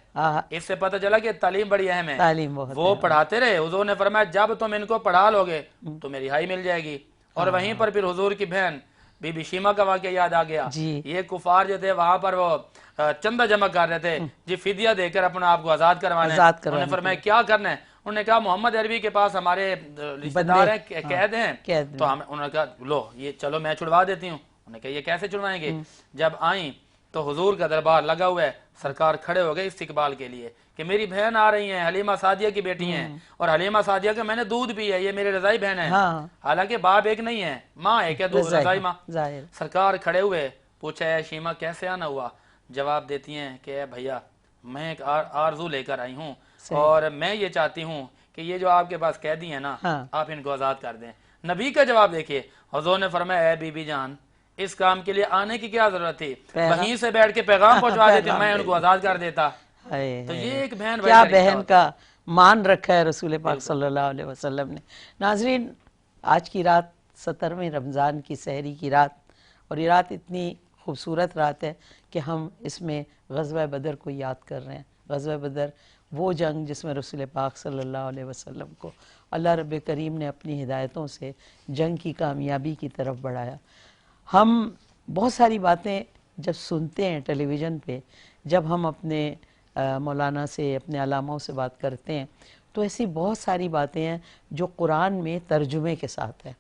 اس سے پتہ چلا کہ تعلیم بڑی اہم ہے. تعلیم بہت وہ پڑھاتے رہے. حضور نے فرمایا جب تم ان کو پڑھا لوگے تو میری رہائی مل جائے گی. اور وہیں پر پھر حضور کی بہن بی بی شیما کا واقعہ یاد آ گیا. یہ کفار جو تھے وہاں پر وہ چندہ جمع کر رہے تھے جی فدیہ دے کر اپنا آپ کو آزاد کروانا ہے. انہوں نے فرمایا کیا کرنا ہے؟ انہوں نے کہا محمد عربی کے پاس ہمارے رشتہ دار ہیں، قید ہیں. تو انہوں نے کہا لو یہ چلو میں چھڑوا دیتی ہوں. انہوں نے کہا یہ کیسے چھڑوائیں گے؟ جب آئیں تو حضور کا دربار لگا ہوا ہے. سرکار کھڑے ہو گئے استقبال کے لیے کہ میری بہن آ رہی ہیں، حلیمہ سعدیہ کی بیٹی ہیں، اور حلیمہ سعدیہ کا میں نے دودھ پیا ہے، یہ میرے رضائی بہن ہے. حالانکہ باپ ایک نہیں ہے، ماں ایک ہے، رضائی ماں. سرکار کھڑے ہوئے، پوچھا ہے شیما کیسے آنا ہوا؟ جواب دیتی ہیں کہ اے بھیا میں ایک آرزو لے کر آئی ہوں اور میں یہ چاہتی ہوں کہ یہ جو آپ کے پاس قیدی ہیں نا آپ ان کو آزاد کر دیں. نبی کا جواب دیکھیے. حضور نے فرمایا اے بی بی جان اس کام کے لیے آنے کی کیا ضرورت تھی؟ وہیں سے بیٹھ کے پیغام پہنچوا دیتے، میں ان کو آزاد کر دیتا. تو یہ ایک بہن کیا بہن کا مان رکھا ہے رسول پاک صلی اللہ علیہ وسلم نے. ناظرین آج کی رات 17ویں رمضان کی سحری کی رات، اور یہ رات اتنی خوبصورت رات ہے کہ ہم اس میں غزوہ بدر کو یاد کر رہے ہیں. غزوہ بدر وہ جنگ جس میں رسول پاک صلی اللہ علیہ وسلم کو اللہ رب کریم نے اپنی ہدایتوں سے جنگ کی کامیابی کی طرف بڑھایا. ہم بہت ساری باتیں جب سنتے ہیں ٹیلی ویژن پہ، جب ہم اپنے مولانا سے اپنے علاموں سے بات کرتے ہیں تو ایسی بہت ساری باتیں ہیں جو قرآن میں ترجمے کے ساتھ ہیں.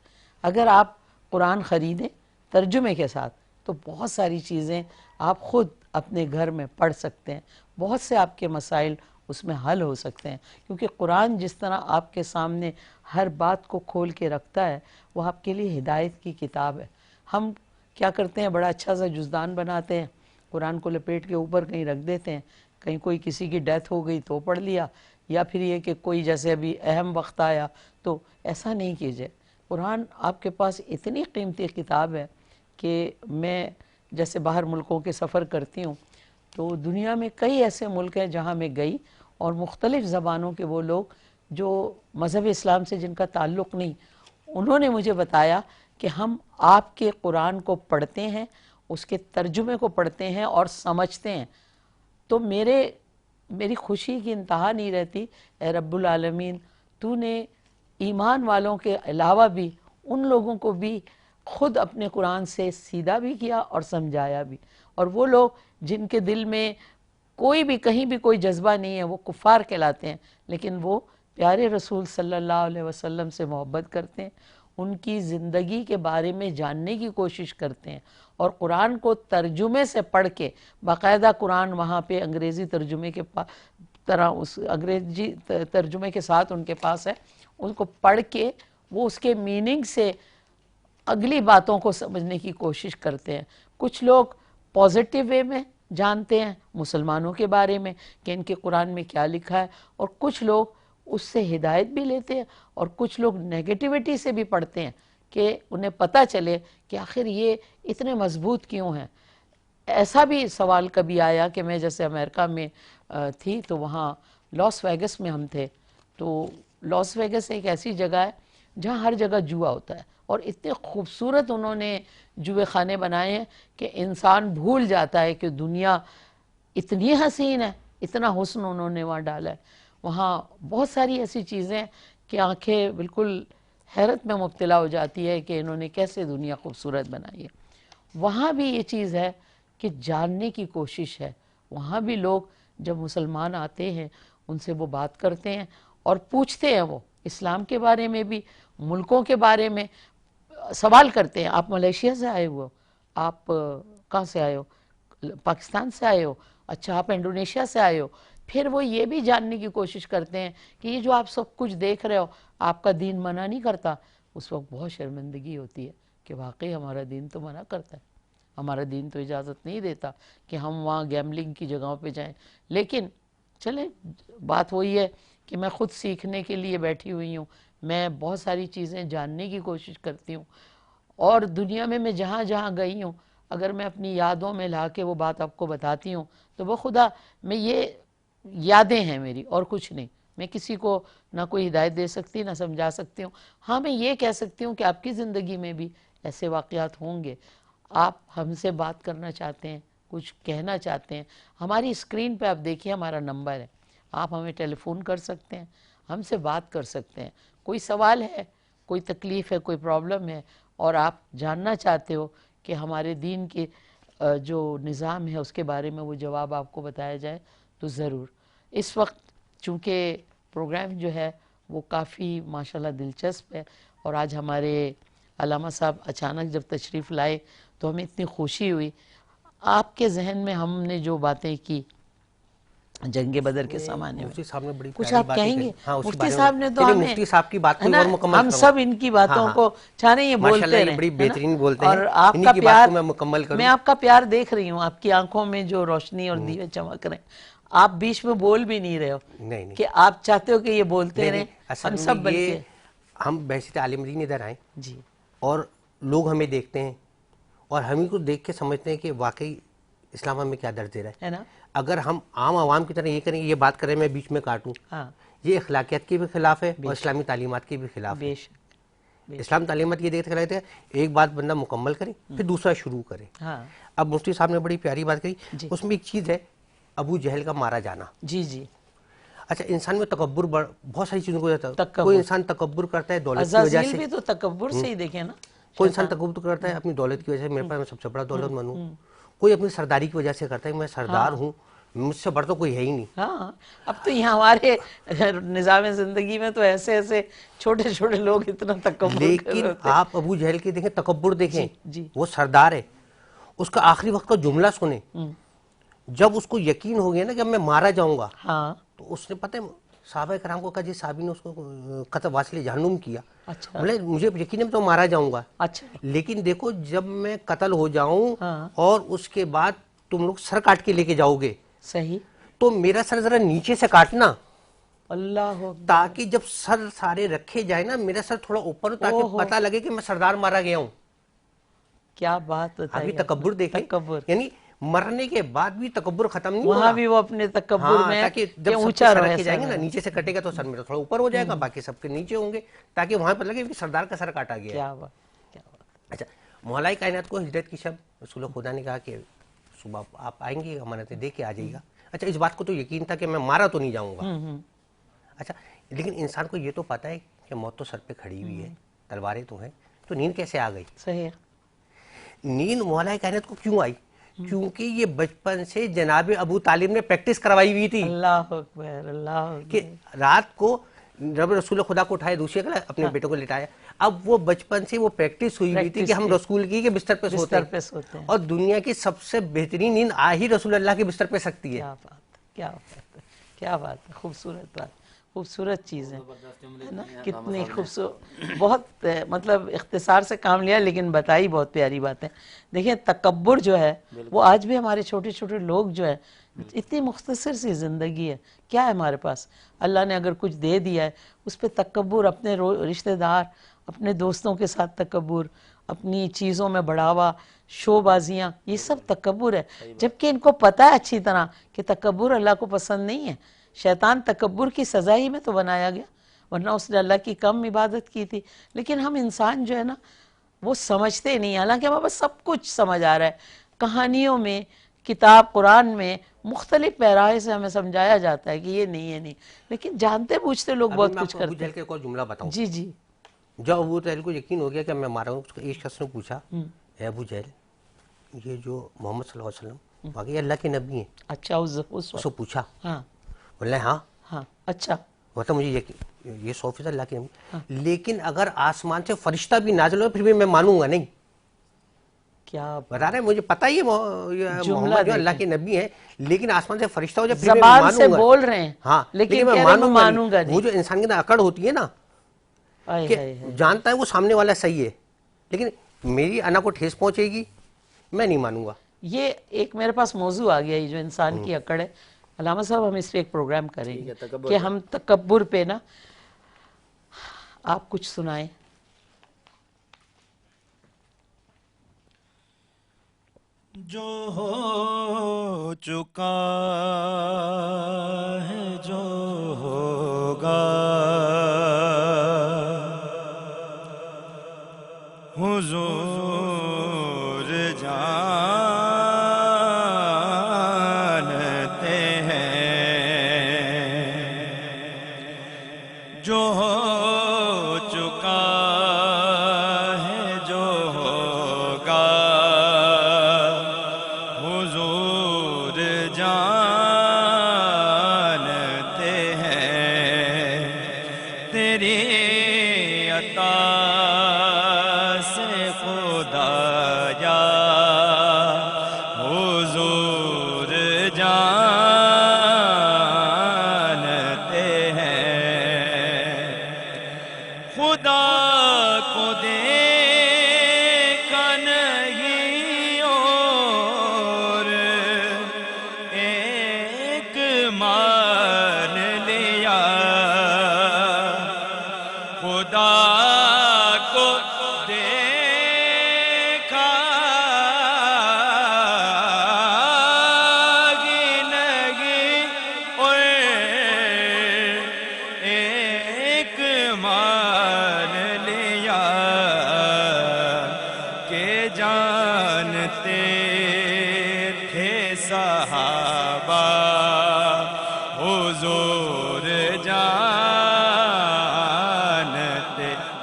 اگر آپ قرآن خریدیں ترجمے کے ساتھ تو بہت ساری چیزیں آپ خود اپنے گھر میں پڑھ سکتے ہیں. بہت سے آپ کے مسائل اس میں حل ہو سکتے ہیں، کیونکہ قرآن جس طرح آپ کے سامنے ہر بات کو کھول کے رکھتا ہے وہ آپ کے لیے ہدایت کی کتاب ہے. ہم کیا کرتے ہیں، بڑا اچھا سا جزدان بناتے ہیں، قرآن کو لپیٹ کے اوپر کہیں رکھ دیتے ہیں، کہیں کوئی کسی کی ڈیتھ ہو گئی تو پڑھ لیا، یا پھر یہ کہ کوئی جیسے ابھی اہم وقت آیا تو ایسا نہیں کیجئے. قرآن آپ کے پاس اتنی قیمتی کتاب ہے کہ میں جیسے باہر ملکوں کے سفر کرتی ہوں تو دنیا میں کئی ایسے ملک ہیں جہاں میں گئی اور مختلف زبانوں کے وہ لوگ جو مذہب اسلام سے جن کا تعلق نہیں، انہوں نے مجھے بتایا کہ ہم آپ کے قرآن کو پڑھتے ہیں، اس کے ترجمے کو پڑھتے ہیں اور سمجھتے ہیں. تو میری خوشی کی انتہا نہیں رہتی. اے رب العالمین تو نے ایمان والوں کے علاوہ بھی ان لوگوں کو بھی خود اپنے قرآن سے سیدھا بھی کیا اور سمجھایا بھی. اور وہ لوگ جن کے دل میں کوئی بھی کہیں بھی کوئی جذبہ نہیں ہے وہ کفار کہلاتے ہیں، لیکن وہ پیارے رسول صلی اللہ علیہ وسلم سے محبت کرتے ہیں، ان کی زندگی کے بارے میں جاننے کی کوشش کرتے ہیں، اور قرآن کو ترجمے سے پڑھ کے باقاعدہ قرآن وہاں پہ انگریزی ترجمے کے طرح اس انگریزی ترجمے کے ساتھ ان کے پاس ہے، ان کو پڑھ کے وہ اس کے میننگ سے اگلی باتوں کو سمجھنے کی کوشش کرتے ہیں. کچھ لوگ پازیٹیو وے میں جانتے ہیں مسلمانوں کے بارے میں کہ ان کے قرآن میں کیا لکھا ہے، اور کچھ لوگ اس سے ہدایت بھی لیتے ہیں، اور کچھ لوگ نیگیٹیوٹی سے بھی پڑھتے ہیں کہ انہیں پتہ چلے کہ آخر یہ اتنے مضبوط کیوں ہیں. ایسا بھی سوال کبھی آیا کہ میں جیسے امریکہ میں تھی تو وہاں لاس ویگس میں ہم تھے، تو لاس ویگس ایک ایسی جگہ ہے جہاں ہر جگہ جوا ہوتا ہے، اور اتنے خوبصورت انہوں نے جوے خانے بنائے ہیں کہ انسان بھول جاتا ہے کہ دنیا اتنی حسین ہے، اتنا حسن انہوں نے وہاں ڈالا ہے. وہاں بہت ساری ایسی چیزیں کہ آنکھیں بالکل حیرت میں مبتلا ہو جاتی ہے کہ انہوں نے کیسے دنیا خوبصورت بنائی ہے. وہاں بھی یہ چیز ہے کہ جاننے کی کوشش ہے. وہاں بھی لوگ جب مسلمان آتے ہیں ان سے وہ بات کرتے ہیں اور پوچھتے ہیں، وہ اسلام کے بارے میں بھی، ملکوں کے بارے میں سوال کرتے ہیں. آپ ملیشیا سے آئے ہو، آپ کہاں سے آئے ہو؟ پاکستان سے آئے ہو؟ اچھا آپ انڈونیشیا سے آئے ہو؟ پھر وہ یہ بھی جاننے کی کوشش کرتے ہیں کہ یہ جو آپ سب کچھ دیکھ رہے ہو آپ کا دین منع نہیں کرتا. اس وقت بہت شرمندگی ہوتی ہے کہ واقعی ہمارا دین تو منع کرتا ہے، ہمارا دین تو اجازت نہیں دیتا کہ ہم وہاں گیملنگ کی جگہوں پہ جائیں. لیکن چلیں بات وہی ہے کہ میں خود سیکھنے کے لیے بیٹھی ہوئی ہوں، میں بہت ساری چیزیں جاننے کی کوشش کرتی ہوں، اور دنیا میں جہاں جہاں گئی ہوں اگر میں اپنی یادوں میں لا کے وہ بات آپ کو بتاتی ہوں تو بخدا میں یہ یادیں ہیں میری اور کچھ نہیں. میں کسی کو نہ کوئی ہدایت دے سکتی نہ سمجھا سکتی ہوں. ہاں میں یہ کہہ سکتی ہوں کہ آپ کی زندگی میں بھی ایسے واقعات ہوں گے. آپ ہم سے بات کرنا چاہتے ہیں, کچھ کہنا چاہتے ہیں, ہماری اسکرین پہ آپ دیکھیے ہمارا نمبر ہے, آپ ہمیں ٹیلی فون کر سکتے ہیں, ہم سے بات کر سکتے ہیں. کوئی سوال ہے, کوئی تکلیف ہے, کوئی پرابلم ہے اور آپ جاننا چاہتے ہو کہ ہمارے دین کے جو نظام ہے اس کے بارے میں وہ جواب آپ کو بتایا جائے تو ضرور. اس وقت چونکہ پروگرام جو ہے وہ کافی ماشاءاللہ دلچسپ ہے اور آج ہمارے علامہ صاحب اچانک جب تشریف لائے تو ہمیں اتنی خوشی ہوئی. آپ کے ذہن میں ہم نے جو باتیں کی جنگ بدر کے زمانے میں مفتی صاحب نے بڑی کچھ پیاری آپ باتیں کہیں کہی. گے؟ ہاں اس کے مفتی بارے میں صاحب نے تو چلیے ہمیں مفتی صاحب کی بات ہے کو نا اور مکمل ہم کروں. سب ان کی باتوں کو چاہے یہ ماشاءاللہ بولتے یہ بڑی رہیں, ہے نا؟ بہترین بولتے اور ہیں, آپ انہی کا کی بات پیار کو میں مکمل کروں. میں آپ کا پیار دیکھ رہی ہوں, آپ کی آنکھوں میں جو روشنی اور دیوے چمک رہے ہیں. آپ بیچ میں بول بھی نہیں رہے ہو نہیں کہ آپ چاہتے ہو کہ یہ بولتے رہیں اصل ہم میں سب, یہ بلکہ ہم بحثیت عالم دین ادھر آئیں جی اور لوگ ہمیں دیکھتے ہیں اور ہم ہی کو دیکھ کے سمجھتے ہیں کہ واقعی اسلام ہمیں کیا درس دے رہا ہے. ہے نا. اگر ہم عام عوام کی طرح یہ کریں یہ بات کریں میں بیچ میں کاٹوں, ہاں یہ اخلاقیات کے بھی خلاف ہے اور اسلامی تعلیمات کے بھی خلاف ہے. بے شک اسلام تعلیمات یہ دیکھ رہے تھے ایک بات بندہ مکمل کرے پھر دوسرا شروع کرے. ہاں اب مفتی صاحب نے بڑی پیاری بات کہی, جی اس میں ایک چیز ہے ابو جہل کا مارا جانا. جی جی اچھا انسان میں تکبر بہت ساری چیزوں کو جاتا ہے. تکبر. کوئی انسان تکبر کرتا ہے دولت کی وجہ عزازیل سے, بھی تو تکبر سے ہی دیکھیں نا. کوئی انسان تکبر کرتا ہے اپنی دولت کی وجہ سے, میرے پاس میں سب سے بڑا دولت مند ہوں. کوئی اپنی سرداری کی وجہ سے کرتا ہے میں سردار ہوں, مجھ سے بڑھ تو کوئی ہے ہی نہیں. ہاں اب تو یہاں ہمارے نظام زندگی میں تو ایسے ایسے چھوٹے چھوٹے لوگ اتنا تکبر کر رہے لیکن ہوتے. آپ ابو جہل کے دیکھیں تکبر دیکھیں, جی جی وہ سردار ہے, اس کا آخری وقت کا جملہ سنیں. جب اس کو یقین ہو گیا نا کہ اب میں مارا جاؤں گا ہاں تو اس نے پتہ ہے صحابہ کرام کو کہا جی صحابی نے اس کو قتل واصل جہنم کیا. اچھا بولے مجھے یقین ہے میں تو مارا جاؤں گا, اچھا لیکن دیکھو جب میں قتل ہو جاؤں ہاں اور اس کے بعد تم لوگ سر کاٹ کے لے کے جاؤ گے صحیح. تو میرا سر ذرا نیچے سے کاٹنا اللہ تاکہ جب سر سارے رکھے جائیں نا میرا سر تھوڑا اوپر ہو تاکہ پتہ لگے کہ میں سردار مارا گیا ہوں. کیا بات بتائی ابھی تکبر دیکھیں, تکبر یعنی مرنے کے بعد بھی تکبر ختم نہیں ہو وہاں رہا. بھی وہ اپنے تکبر ہاں میں تاکہ کہ جب سب کے اونچا سر رہے رکھے جائیں گے نا میرا. نیچے سے کٹے گا تو سر میرا تھوڑا اوپر ہو جائے گا, باقی سب کے نیچے ہوں گے تاکہ وہاں پر لگے کہ سردار کا سر کاٹا گیا ہے. کیا بات کیا بات. اچھا مولا کائنات کو ہجرت کی شب رسول خدا نے کہا کہ صبح آپ آئیں گے امانتیں دے کے آ جائے گا. اچھا اس بات کو تو یقین تھا کہ میں مارا تو نہیں جاؤں گا. اچھا لیکن انسان کو یہ تو پتہ ہے کہ موت تو سر پہ کھڑی ہوئی ہے, تلواریں تو ہیں, تو نیند کیسے آ گئی؟ صحیح. نیند مولا کائنات کو کیوں آئی؟ کیونکہ یہ بچپن سے جناب ابو طالب نے پریکٹس کروائی ہوئی تھی اللہ اکبر اللہ اکبر. کہ رات کو جب رسول خدا کو اٹھائے دوسرے کا اپنے بیٹوں کو لٹایا. اب وہ بچپن سے وہ پریکٹس ہوئی ہوئی تھی کہ ہم رسول کی کے بستر پہ سوتے ہیں, اور دنیا کی سب سے بہترین نیند ہی رسول اللہ کے بستر پہ سکتی ہے. کیا بات کیا بات کیا بات ہے. خوبصورت بات, خوبصورت چیز ہے نا, کتنی خوبصورت. بہت مطلب اختصار سے کام لیا لیکن بتائی بہت پیاری بات ہے. دیکھیں تکبر جو ہے وہ آج بھی ہمارے چھوٹے چھوٹے لوگ جو ہے, اتنی مختصر سی زندگی ہے, کیا ہے ہمارے پاس, اللہ نے اگر کچھ دے دیا ہے اس پہ تکبر, اپنے رشتہ دار اپنے دوستوں کے ساتھ تکبر, اپنی چیزوں میں بڑھاوا, شو بازیاں, یہ سب تکبر ہے. جبکہ ان کو پتہ ہے اچھی طرح کہ تکبر اللہ کو پسند نہیں ہے. شیطان تکبر کی سزا ہی میں تو بنایا گیا, ورنہ اس نے اللہ کی کم عبادت کی تھی. لیکن ہم انسان جو ہے نا وہ سمجھتے نہیں, حالانکہ ہمیں بس سب کچھ سمجھ آ رہا ہے. کہانیوں میں, کتاب قرآن میں مختلف پیراہے سے ہمیں سمجھایا جاتا ہے کہ یہ نہیں ہے نہیں, لیکن جانتے بوجھتے لوگ بہت کچھ کرتے ہیں. ابو جہل کا ایک اور جملہ بتاؤں. جی جی جب ابو جہل کو یقین ہو گیا کہ میں مارا ہوں, اس کو ایک شخص نے پوچھا اے ابو جہل یہ جو محمد صلی اللہ علیہ وسلم واقعی اللہ کے نبی ہیں؟ اچھا اس اس کو پوچھا, ہاں بولے ہاں. ہاں اچھا مطلب مجھے یہ 100% اللہ کے نبی, لیکن اگر آسمان سے فرشتہ بھی نازل ہو پھر بھی میں مانوں گا نہیں. کیا بتا رہے ہیں مجھے پتہ ہی ہے محمد جو اللہ کے نبی ہیں, لیکن آسمان سے فرشتہ ہو جائے پھر بھی میں زبان سے مانوں گا. بول رہے ہیں ہاں لیکن میں مانوں گا نہیں. وہ جو انسان کے اندر اکڑ ہوتی ہے نا کہ جانتا ہے وہ سامنے والا صحیح ہے لیکن میری انا کو ٹھیس پہنچے گی, میں نہیں مانوں گا. یہ ایک میرے پاس موضوع آ گیا, یہ جو انسان کی اکڑ ہے. علامہ صاحب ہم اس پہ ایک پروگرام کریں گے کہ ہم تکبر پہ نا, آپ کچھ سنائیں. جو ہو چکا ہے جو ہوگا حضور جانتے ہیں جو ہو چکا ہے جو ہوگا حضور جانتے ہیں تیری عطا سے خدایا حضور جانتے ہیں خدا کو دیکھا نہیں اور ایک مان لیا خدا کو دیکھا ہی نہیں اور ایک مان لیا کہ جانتے تھے صحابہ حضور جانتے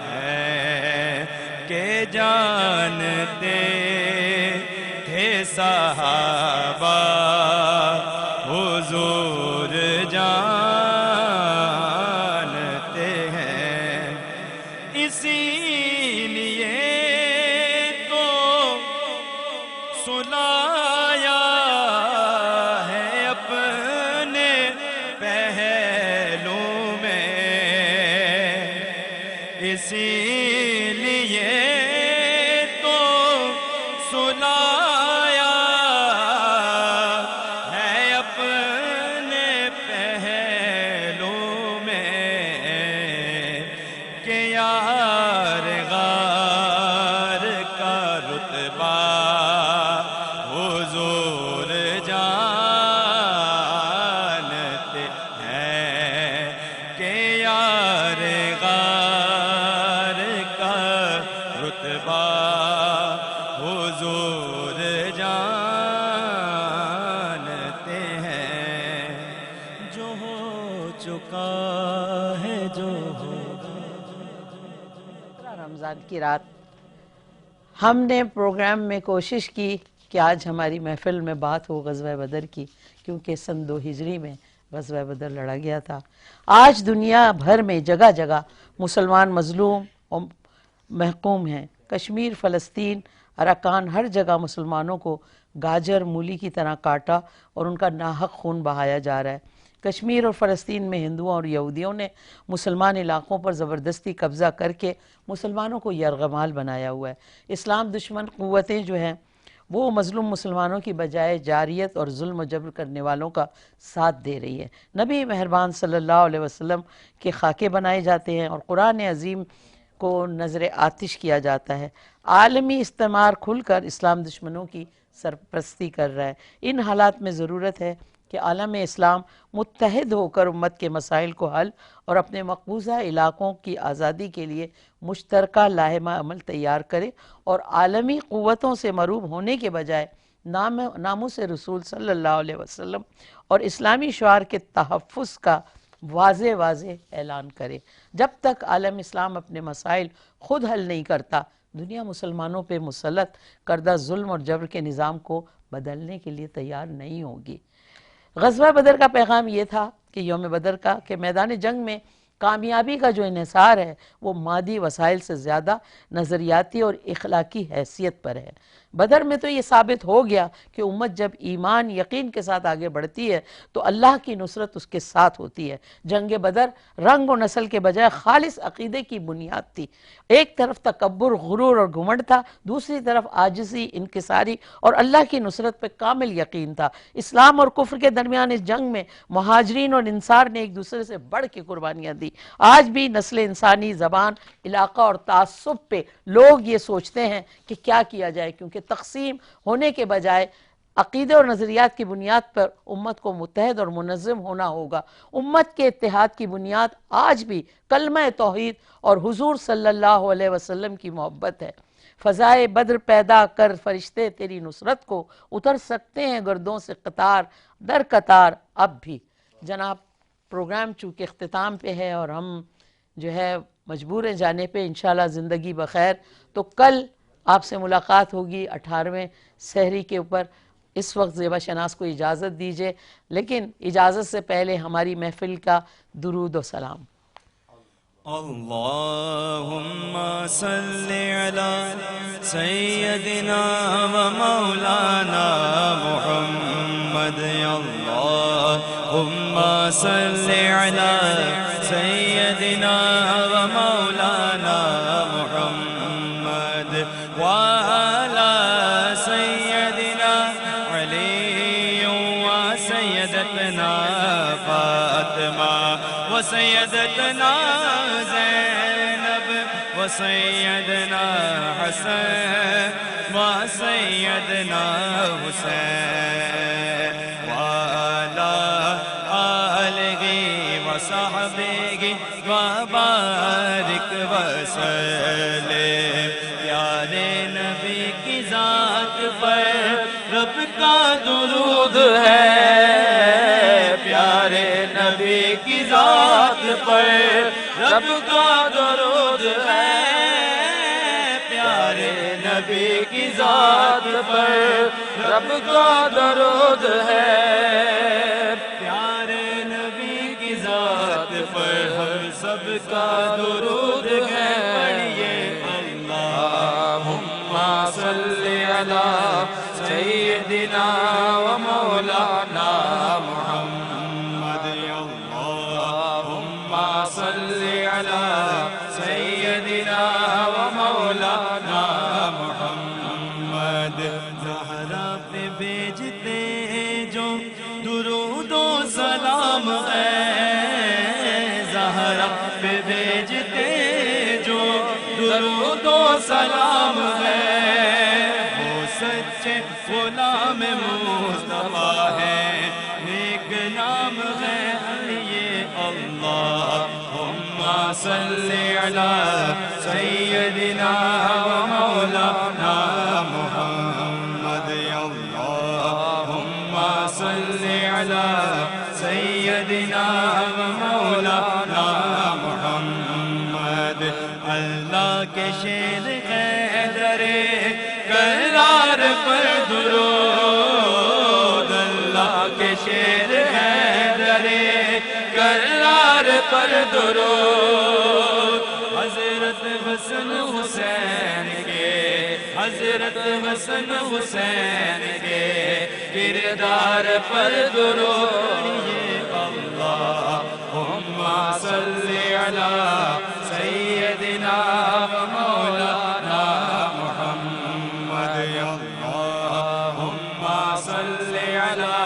ہیں کہ جانتے تھے صحابہ حضور جانتے ہیں اسی لیے تو سلایا ہے اپنے پہلو میں اسی لیے تو سلایا ہے اپنے پہلو میں کہ یار غار کا رتبہ حضور جانتے ہیں کہ یار غار کا رتبہ حضور جانتے ہیں جو ہو چکا ہے جو ہوگا رمضان کی رات ہم نے پروگرام میں کوشش کی کہ آج ہماری محفل میں بات ہو غزوہ بدر کی، کیونکہ سن 2 ہجری میں غزوہ بدر لڑا گیا تھا۔ آج دنیا بھر میں جگہ جگہ مسلمان مظلوم اور محکوم ہیں۔ کشمیر، فلسطین، اراکان، ہر جگہ مسلمانوں کو گاجر مولی کی طرح کاٹا اور ان کا ناحق خون بہایا جا رہا ہے۔ کشمیر اور فلسطین میں ہندوؤں اور یہودیوں نے مسلمان علاقوں پر زبردستی قبضہ کر کے مسلمانوں کو یرغمال بنایا ہوا ہے۔ اسلام دشمن قوتیں جو ہیں وہ مظلوم مسلمانوں کی بجائے جاریت اور ظلم و جبر کرنے والوں کا ساتھ دے رہی ہے۔ نبی مہربان صلی اللہ علیہ وسلم کے خاکے بنائے جاتے ہیں اور قرآن عظیم کو نظر آتش کیا جاتا ہے۔ عالمی استعمار کھل کر اسلام دشمنوں کی سرپرستی کر رہا ہے۔ ان حالات میں ضرورت ہے کہ عالم اسلام متحد ہو کر امت کے مسائل کو حل اور اپنے مقبوضہ علاقوں کی آزادی کے لیے مشترکہ لاہمہ عمل تیار کرے اور عالمی قوتوں سے مروب ہونے کے بجائے ناموس رسول صلی اللہ علیہ وسلم اور اسلامی شعار کے تحفظ کا واضح اعلان کرے۔ جب تک عالم اسلام اپنے مسائل خود حل نہیں کرتا، دنیا مسلمانوں پہ مسلط کردہ ظلم اور جبر کے نظام کو بدلنے کے لیے تیار نہیں ہوگی۔ غزوہ بدر کا پیغام یہ تھا کہ یوم بدر کا کہ میدان جنگ میں کامیابی کا جو انحصار ہے وہ مادی وسائل سے زیادہ نظریاتی اور اخلاقی حیثیت پر ہے۔ بدر میں تو یہ ثابت ہو گیا کہ امت جب ایمان یقین کے ساتھ آگے بڑھتی ہے تو اللہ کی نصرت اس کے ساتھ ہوتی ہے۔ جنگ بدر رنگ و نسل کے بجائے خالص عقیدے کی بنیاد تھی۔ ایک طرف تکبر، غرور اور گھمنڈ تھا، دوسری طرف عاجزی، انکساری اور اللہ کی نصرت پہ کامل یقین تھا۔ اسلام اور کفر کے درمیان اس جنگ میں مہاجرین اور انصار نے ایک دوسرے سے بڑھ کے قربانیاں دی۔ آج بھی نسل انسانی، زبان، علاقہ اور تعصب پہ لوگ یہ سوچتے ہیں کہ کیا کیا جائے، کیونکہ تقسیم ہونے کے بجائے عقیدے اور نظریات کی بنیاد پر امت کو متحد اور منظم ہونا ہوگا۔ امت کے اتحاد کی بنیاد آج بھی کلمہ توحید اور حضور صلی اللہ علیہ وسلم کی محبت ہے۔ فضائے بدر پیدا کر فرشتے تیری نصرت کو اتر سکتے ہیں گردوں سے قطار در قطار اب بھی۔ جناب پروگرام چونکہ اختتام پہ ہے اور ہم جو ہے مجبور ہیں جانے پہ، انشاءاللہ زندگی بخیر، تو کل آپ سے ملاقات ہوگی 18ویں سحری کے اوپر۔ اس وقت زیبا شناس کو اجازت دیجیے، لیکن اجازت سے پہلے ہماری محفل کا درود و سلام۔ اللہم صلی علی سیدنا و مولانا محمد، اللہم صلی علی سیدنا و مولانا محمد وعلی سیدنا علی و سیدتنا فاطمہ و سیدتنا زینب و سیدنا حسن و سیدنا حسین وعلی آلہ و صحبہ و بارک وسلم۔ پیارے نبی کی ذات پر رب کا درود ہے، پیارے نبی کی ذات پر رب کا درود ہے، پیارے نبی کی ذات پر رب کا درود ہے، پیارے نبی کی ذات پر ہم سب کا درود ہے۔ پڑھیے اللہم صلی علی سیدنا و مولانا محمد، اللہم صلی علی سیدنا و مولانا محمد۔ زہرا پہ بھیجتے جو درود و سلام ہے، زہرا پہ بھیجتے جو درود و سلام ہے، وہ سچے غلام مصطفیٰ ہے، نیک نام ہے علی اللہم صلی علی سیدنا و مولانا محمد، اللہم صلی علی سیدنا و مولانا محمد۔ اللہ کے شیر حیدر کرار پر درود، اللہ کے شیر حیدر کرار پر درود، حضرت حسن حسین کے، حضرت حسن حسین کے کردار پر درود۔ اللہم صلی علی سیدنا و مولانا محمد، اللہم صلی علی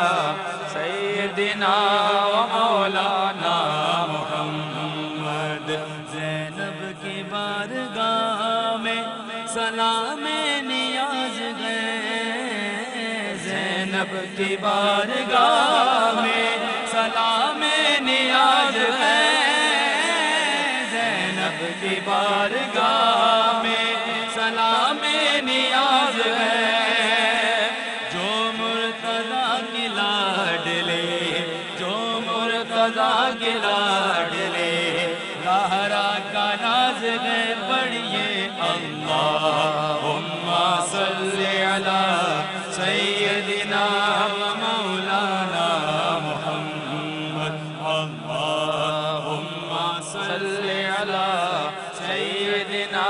سیدنا و مولانا محمد۔ زینب کی بارگاہ میں سلام نیاز ہے، زینب کی بارگاہ میں سلام نیاز ہے، زینب کی بارگاہ میں سلام نیاز ہے، جو مرتضیٰ کی لاڈلی، جو مرتضیٰ کی لاڈلی زہرا کا ناز ہے۔ پڑھیے اللہم صلی علی سیدنا و مولانا محمد، اللہم صلی علی سیدنا